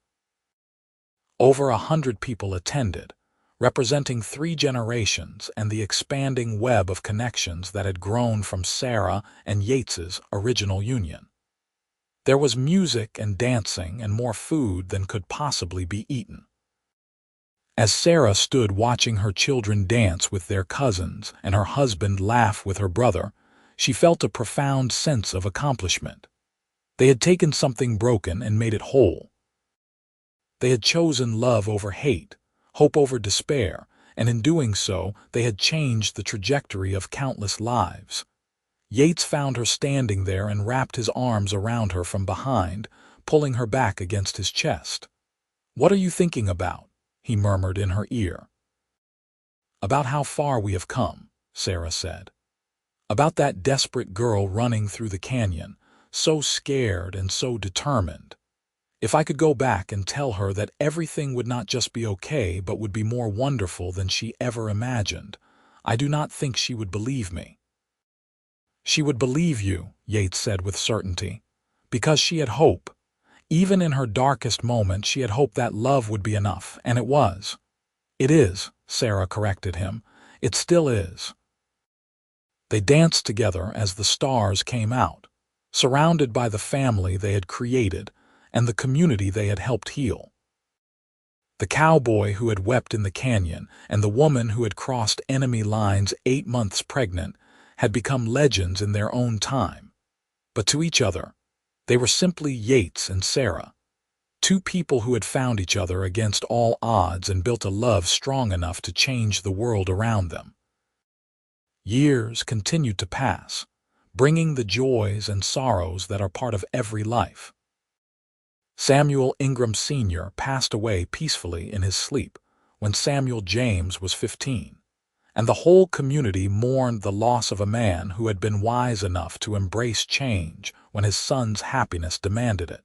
Speaker 1: Over 100 people attended, representing 3 generations and the expanding web of connections that had grown from Sarah and Yates's original union. There was music and dancing and more food than could possibly be eaten. As Sarah stood watching her children dance with their cousins and her husband laugh with her brother, she felt a profound sense of accomplishment. They had taken something broken and made it whole. They had chosen love over hate, hope over despair, and in doing so, they had changed the trajectory of countless lives. Yates found her standing there and wrapped his arms around her from behind, pulling her back against his chest. "What are you thinking about?" he murmured in her ear. "About how far we have come," Sarah said. "About that desperate girl running through the canyon, so scared and so determined. If I could go back and tell her that everything would not just be okay but would be more wonderful than she ever imagined, I do not think she would believe me." "She would believe you," Yates said with certainty, "because she had hope. Even in her darkest moment, she had hoped that love would be enough, and it was." "It is," Sarah corrected him. "It still is." They danced together as the stars came out, surrounded by the family they had created and the community they had helped heal. The cowboy who had wept in the canyon and the woman who had crossed enemy lines 8 months pregnant had become legends in their own time. But to each other, they were simply Yates and Sarah, two people who had found each other against all odds and built a love strong enough to change the world around them. Years continued to pass, bringing the joys and sorrows that are part of every life. Samuel Ingram Sr. passed away peacefully in his sleep when Samuel James was 15, and the whole community mourned the loss of a man who had been wise enough to embrace change when his son's happiness demanded it.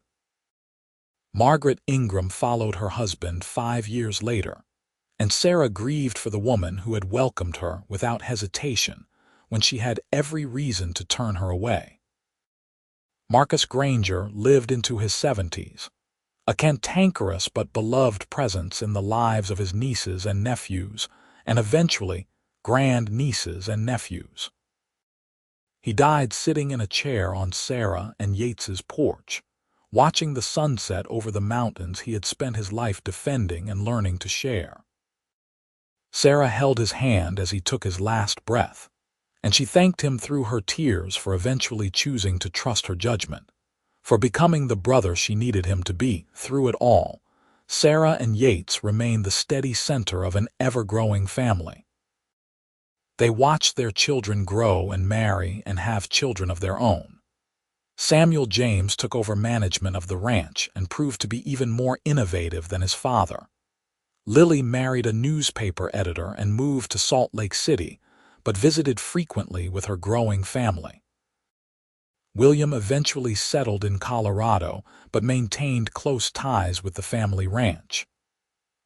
Speaker 1: Margaret Ingram followed her husband 5 years later, and Sarah grieved for the woman who had welcomed her without hesitation when she had every reason to turn her away. Marcus Granger lived into his 70s, a cantankerous but beloved presence in the lives of his nieces and nephews, and eventually grand-nieces and nephews. He died sitting in a chair on Sarah and Yates's porch, watching the sunset over the mountains he had spent his life defending and learning to share. Sarah held his hand as he took his last breath, and she thanked him through her tears for eventually choosing to trust her judgment, for becoming the brother she needed him to be. Through it all, Sarah and Yates remained the steady center of an ever-growing family. They watched their children grow and marry and have children of their own. Samuel James took over management of the ranch and proved to be even more innovative than his father. Lily married a newspaper editor and moved to Salt Lake City, but visited frequently with her growing family. William eventually settled in Colorado, but maintained close ties with the family ranch.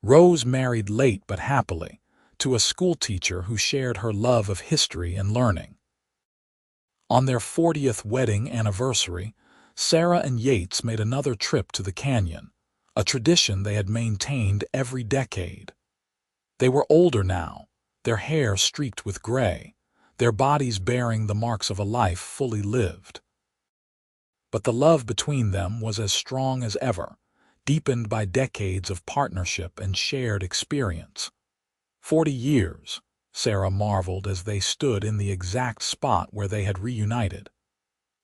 Speaker 1: Rose married late but happily, to a schoolteacher who shared her love of history and learning. On their 40th wedding anniversary, Sarah and Yates made another trip to the canyon, a tradition they had maintained every decade. They were older now, their hair streaked with gray, their bodies bearing the marks of a life fully lived. But the love between them was as strong as ever, deepened by decades of partnership and shared experience. 40 years, Sarah marveled as they stood in the exact spot where they had reunited.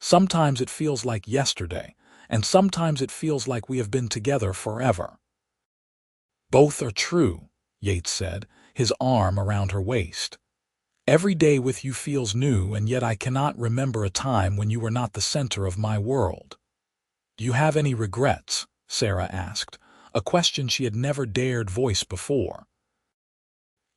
Speaker 1: Sometimes it feels like yesterday, and sometimes it feels like we have been together forever. Both are true, Yates said, his arm around her waist. Every day with you feels new, and yet I cannot remember a time when you were not the center of my world. Do you have any regrets? Sarah asked, a question she had never dared voice before.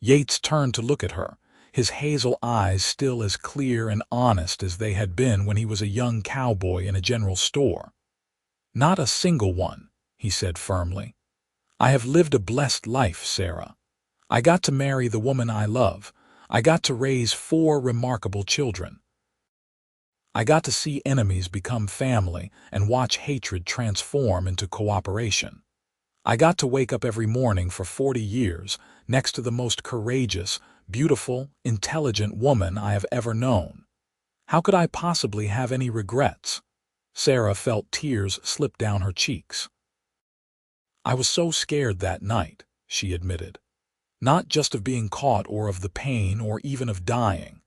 Speaker 1: Yates turned to look at her, his hazel eyes still as clear and honest as they had been when he was a young cowboy in a general store. Not a single one, he said firmly. I have lived a blessed life, Sarah. I got to marry the woman I love. I got to raise 4 remarkable children. I got to see enemies become family and watch hatred transform into cooperation. I got to wake up every morning for 40 years next to the most courageous, beautiful, intelligent woman I have ever known. How could I possibly have any regrets? Sarah felt tears slip down her cheeks. I was so scared that night, she admitted. Not just of being caught or of the pain or even of dying.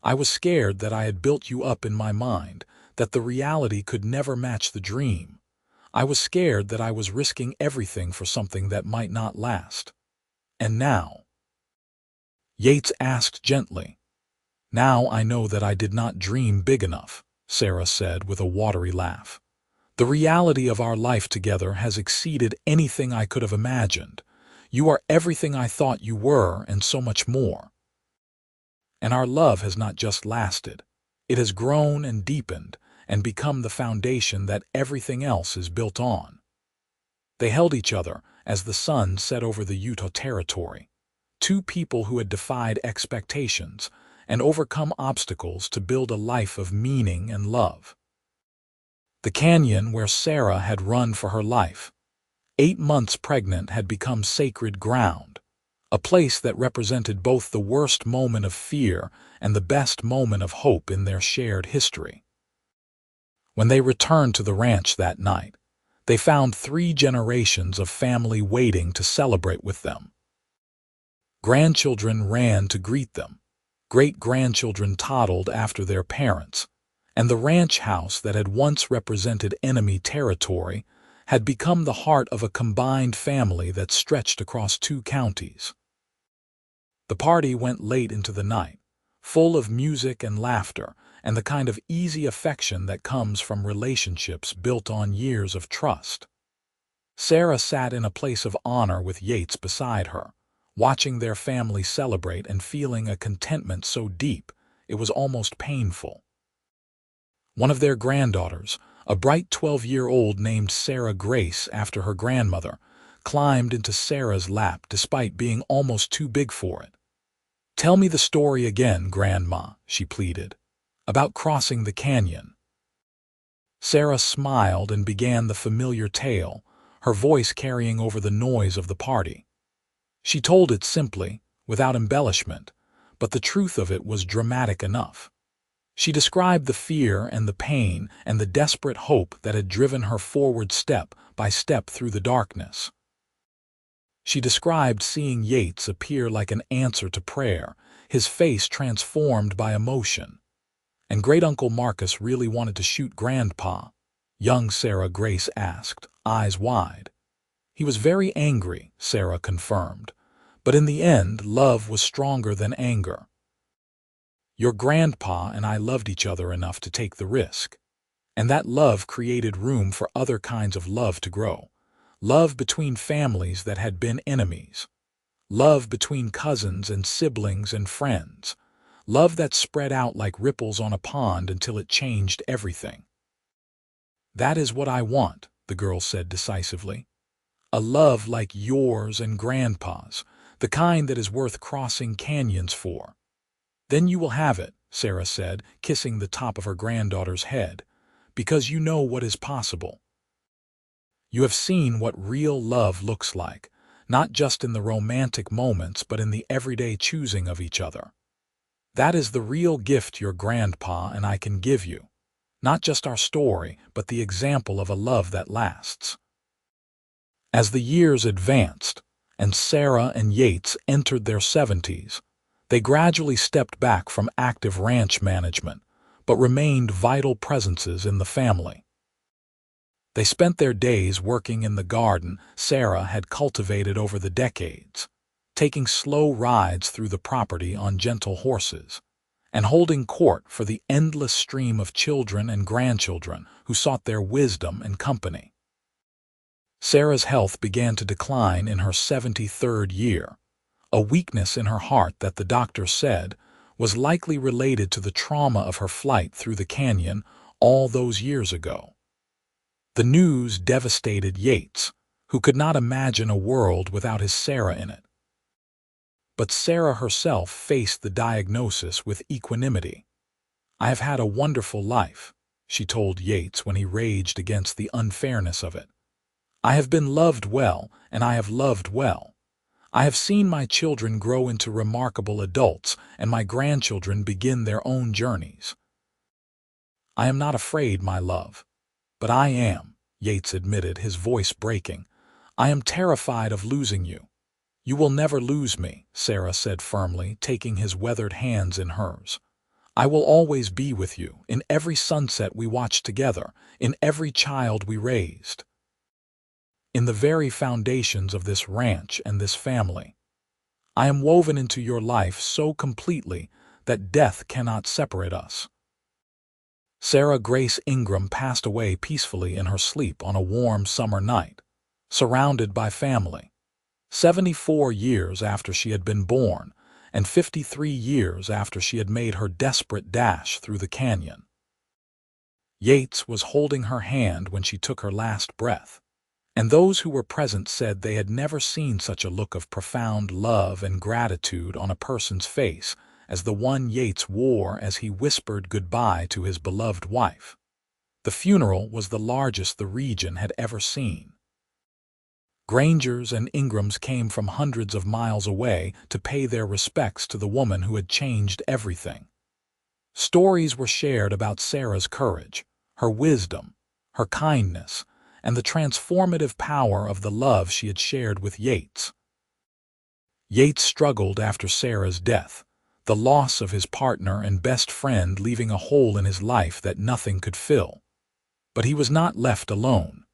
Speaker 1: I was scared that I had built you up in my mind, that the reality could never match the dream. I was scared that I was risking everything for something that might not last. And now? Yates asked gently. Now I know that I did not dream big enough, Sarah said with a watery laugh. The reality of our life together has exceeded anything I could have imagined. You are everything I thought you were and so much more. And our love has not just lasted. It has grown and deepened and become the foundation that everything else is built on. They held each other as the sun set over the Utah Territory, two people who had defied expectations and overcome obstacles to build a life of meaning and love. The canyon where Sarah had run for her life, 8 months pregnant, had become sacred ground, a place that represented both the worst moment of fear and the best moment of hope in their shared history. When they returned to the ranch that night, they found 3 generations of family waiting to celebrate with them. Grandchildren ran to greet them. Great-grandchildren toddled after their parents, and the ranch house that had once represented enemy territory had become the heart of a combined family that stretched across 2 counties. The party went late into the night, full of music and laughter and the kind of easy affection that comes from relationships built on years of trust. Sarah sat in a place of honor with Yates beside her, watching their family celebrate and feeling a contentment so deep it was almost painful. One of their granddaughters, a bright 12-year-old named Sarah Grace after her grandmother, climbed into Sarah's lap despite being almost too big for it. "Tell me the story again, Grandma," she pleaded, "about crossing the canyon." Sarah smiled and began the familiar tale, her voice carrying over the noise of the party. She told it simply, without embellishment, but the truth of it was dramatic enough. She described the fear and the pain and the desperate hope that had driven her forward step by step through the darkness. She described seeing Yates appear like an answer to prayer, his face transformed by emotion. "And Great-Uncle Marcus really wanted to shoot Grandpa?" young Sarah Grace asked, eyes wide. "He was very angry," Sarah confirmed, "but in the end, love was stronger than anger. Your grandpa and I loved each other enough to take the risk. And that love created room for other kinds of love to grow. Love between families that had been enemies. Love between cousins and siblings and friends. Love that spread out like ripples on a pond until it changed everything." "That is what I want," the girl said decisively. "A love like yours and Grandpa's, the kind that is worth crossing canyons for." "Then you will have it," Sarah said, kissing the top of her granddaughter's head, "because you know what is possible. You have seen what real love looks like, not just in the romantic moments but in the everyday choosing of each other. That is the real gift your grandpa and I can give you, not just our story but the example of a love that lasts." As the years advanced, and Sarah and Yates entered their 70s, they gradually stepped back from active ranch management, but remained vital presences in the family. They spent their days working in the garden Sarah had cultivated over the decades, taking slow rides through the property on gentle horses, and holding court for the endless stream of children and grandchildren who sought their wisdom and company. Sarah's health began to decline in her 73rd year, a weakness in her heart that the doctor said was likely related to the trauma of her flight through the canyon all those years ago. The news devastated Yates, who could not imagine a world without his Sarah in it. But Sarah herself faced the diagnosis with equanimity. "I have had a wonderful life," she told Yates when he raged against the unfairness of it. "I have been loved well, and I have loved well. I have seen my children grow into remarkable adults, and my grandchildren begin their own journeys. I am not afraid, my love." "But I am," Yates admitted, his voice breaking. "I am terrified of losing you." "You will never lose me," Sarah said firmly, taking his weathered hands in hers. "I will always be with you, in every sunset we watched together, in every child we raised. In the very foundations of this ranch and this family. I am woven into your life so completely that death cannot separate us." Sarah Grace Ingram passed away peacefully in her sleep on a warm summer night, surrounded by family, 74 years after she had been born and 53 years after she had made her desperate dash through the canyon. Yates was holding her hand when she took her last breath, and those who were present said they had never seen such a look of profound love and gratitude on a person's face as the one Yates wore as he whispered goodbye to his beloved wife. The funeral was the largest the region had ever seen. Grangers and Ingrams came from hundreds of miles away to pay their respects to the woman who had changed everything. Stories were shared about Sarah's courage, her wisdom, her kindness, and the transformative power of the love she had shared with Yates. Yates struggled after Sarah's death, the loss of his partner and best friend leaving a hole in his life that nothing could fill. But he was not left alone.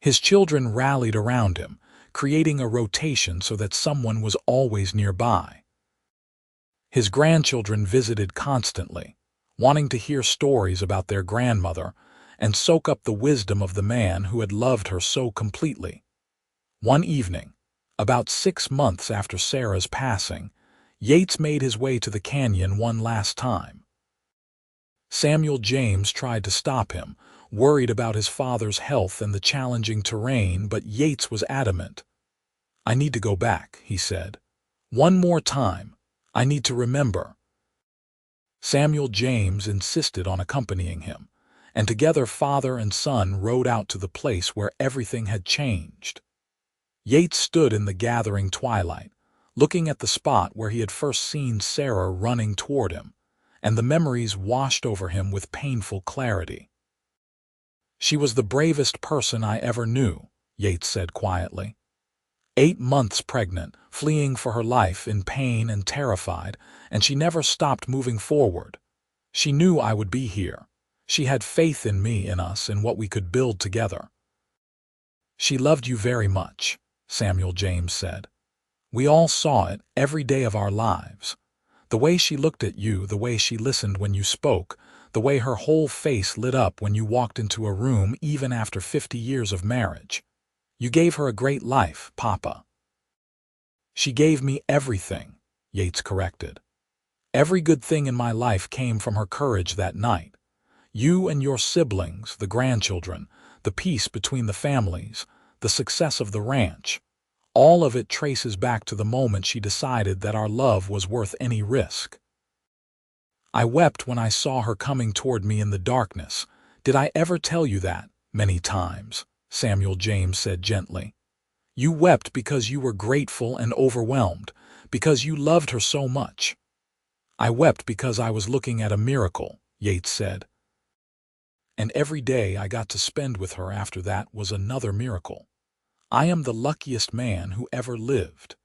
Speaker 1: His children rallied around him, creating a rotation so that someone was always nearby. His grandchildren visited constantly, wanting to hear stories about their grandmother and soak up the wisdom of the man who had loved her so completely. One evening, about 6 months after Sarah's passing, Yates made his way to the canyon one last time. Samuel James tried to stop him, worried about his father's health and the challenging terrain, but Yates was adamant. "I need to go back," he said. "One more time. I need to remember." Samuel James insisted on accompanying him, and together father and son rode out to the place where everything had changed. Yates stood in the gathering twilight, looking at the spot where he had first seen Sarah running toward him, and the memories washed over him with painful clarity. "She was the bravest person I ever knew," Yates said quietly. 8 months pregnant, fleeing for her life in pain and terrified, and she never stopped moving forward. She knew I would be here. She had faith in me, in us, in what we could build together. "She loved you very much," Samuel James said. "We all saw it every day of our lives. The way she looked at you, the way she listened when you spoke, the way her whole face lit up when you walked into a room even after 50 years of marriage. You gave her a great life, Papa." "She gave me everything," Yates corrected. "Every good thing in my life came from her courage that night. You and your siblings, the grandchildren, the peace between the families, the success of the ranch. All of it traces back to the moment she decided that our love was worth any risk. I wept when I saw her coming toward me in the darkness. Did I ever tell you that? Many times," Samuel James said gently. "You wept because you were grateful and overwhelmed, because you loved her so much." "I wept because I was looking at a miracle," Yates said. "And every day I got to spend with her after that was another miracle. I am the luckiest man who ever lived."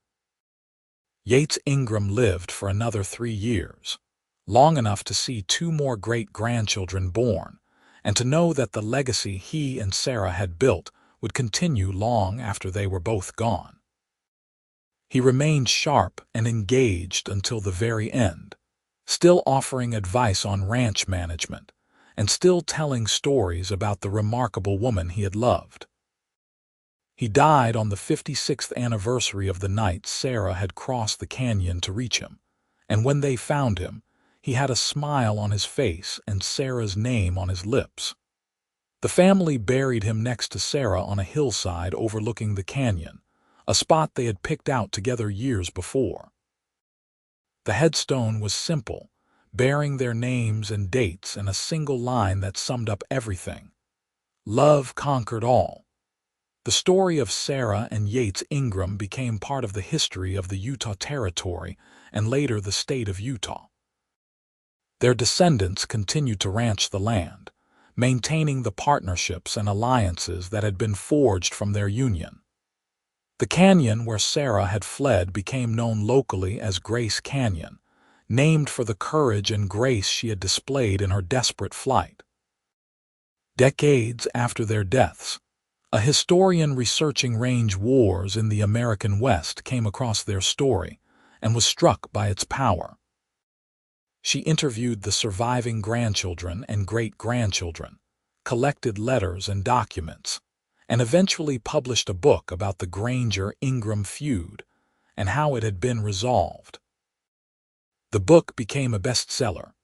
Speaker 1: Yates Ingram lived for another 3 years, long enough to see 2 more great-grandchildren born, and to know that the legacy he and Sarah had built would continue long after they were both gone. He remained sharp and engaged until the very end, still offering advice on ranch management, and still telling stories about the remarkable woman he had loved. He died on the 56th anniversary of the night Sarah had crossed the canyon to reach him, and when they found him, he had a smile on his face and Sarah's name on his lips. The family buried him next to Sarah on a hillside overlooking the canyon, a spot they had picked out together years before. The headstone was simple, bearing their names and dates and a single line that summed up everything. Love conquered all. The story of Sarah and Yates Ingram became part of the history of the Utah Territory and later the state of Utah. Their descendants continued to ranch the land, maintaining the partnerships and alliances that had been forged from their union. The canyon where Sarah had fled became known locally as Grace Canyon, named for the courage and grace she had displayed in her desperate flight. Decades after their deaths, a historian researching range wars in the American West came across their story and was struck by its power. She interviewed the surviving grandchildren and great-grandchildren, collected letters and documents, and eventually published a book about the Granger-Ingram feud and how it had been resolved. The book became a bestseller,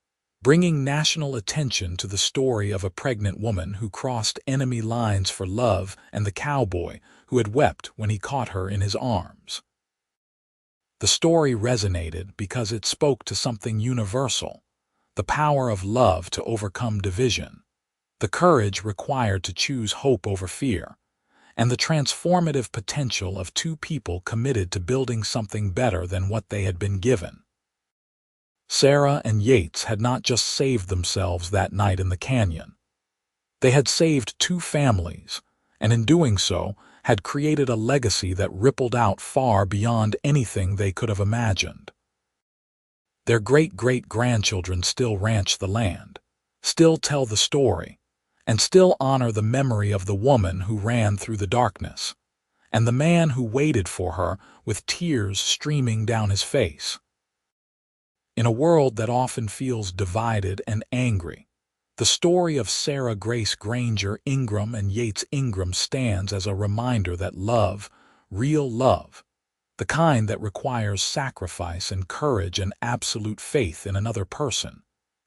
Speaker 1: bringing national attention to the story of a pregnant woman who crossed enemy lines for love and the cowboy who had wept when he caught her in his arms. The story resonated because it spoke to something universal: the power of love to overcome division, the courage required to choose hope over fear, and the transformative potential of 2 people committed to building something better than what they had been given. Sarah and Yates had not just saved themselves that night in the canyon. They had saved 2 families, and in doing so, had created a legacy that rippled out far beyond anything they could have imagined. Their great-great-grandchildren still ranch the land, still tell the story, and still honor the memory of the woman who ran through the darkness, and the man who waited for her with tears streaming down his face. In a world that often feels divided and angry, the story of Sarah Grace Granger Ingram and Yates Ingram stands as a reminder that love, real love, the kind that requires sacrifice and courage and absolute faith in another person,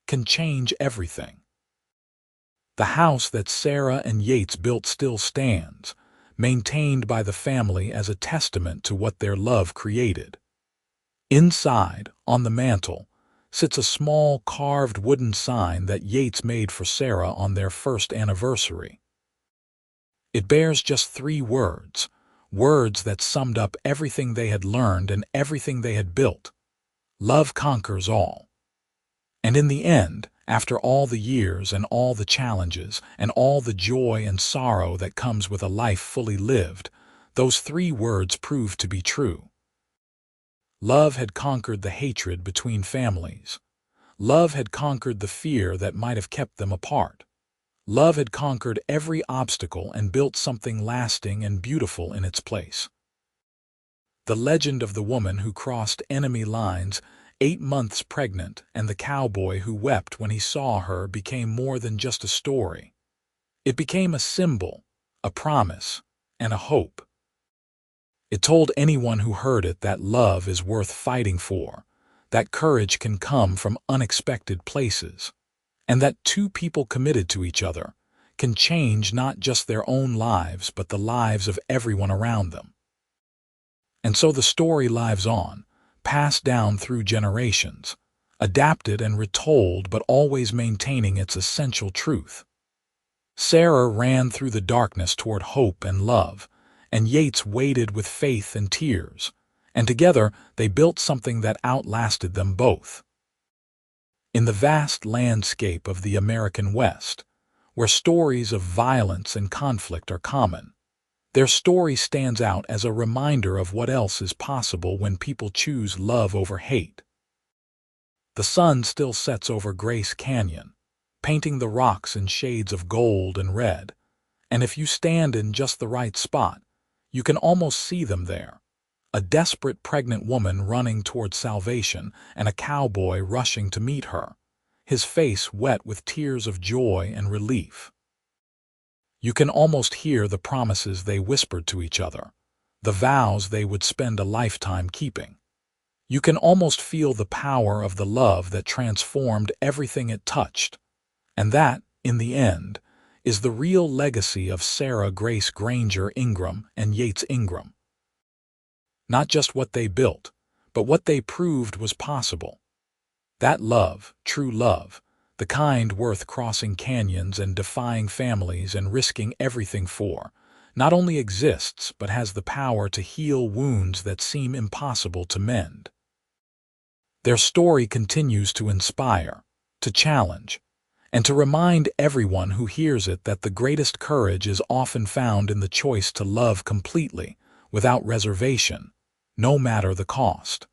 Speaker 1: can change everything. The house that Sarah and Yates built still stands, maintained by the family as a testament to what their love created. Inside, on the mantel, sits a small carved wooden sign that Yates made for Sarah on their first anniversary. It bears just 3 words, words that summed up everything they had learned and everything they had built. Love conquers all. And in the end, after all the years and all the challenges and all the joy and sorrow that comes with a life fully lived, those 3 words proved to be true. Love had conquered the hatred between families. Love had conquered the fear that might have kept them apart. Love had conquered every obstacle and built something lasting and beautiful in its place. The legend of the woman who crossed enemy lines 8 months pregnant and the cowboy who wept when he saw her became more than just a story. It became a symbol, a promise, and a hope. It told anyone who heard it that love is worth fighting for, that courage can come from unexpected places, and that 2 people committed to each other can change not just their own lives but the lives of everyone around them. And so the story lives on, passed down through generations, adapted and retold but always maintaining its essential truth. Sarah ran through the darkness toward hope and love, and Yates waited with faith and tears, and together they built something that outlasted them both. In the vast landscape of the American West, where stories of violence and conflict are common, their story stands out as a reminder of what else is possible when people choose love over hate. The sun still sets over Grace Canyon, painting the rocks in shades of gold and red, and if you stand in just the right spot, you can almost see them there. A desperate pregnant woman running toward salvation and a cowboy rushing to meet her, his face wet with tears of joy and relief. You can almost hear the promises they whispered to each other, the vows they would spend a lifetime keeping. You can almost feel the power of the love that transformed everything it touched, and that, in the end, is the real legacy of Sarah Grace Granger Ingram and Yates Ingram. Not just what they built, but what they proved was possible. That love, true love, the kind worth crossing canyons and defying families and risking everything for, not only exists but has the power to heal wounds that seem impossible to mend. Their story continues to inspire, to challenge, and to remind everyone who hears it that the greatest courage is often found in the choice to love completely, without reservation, no matter the cost.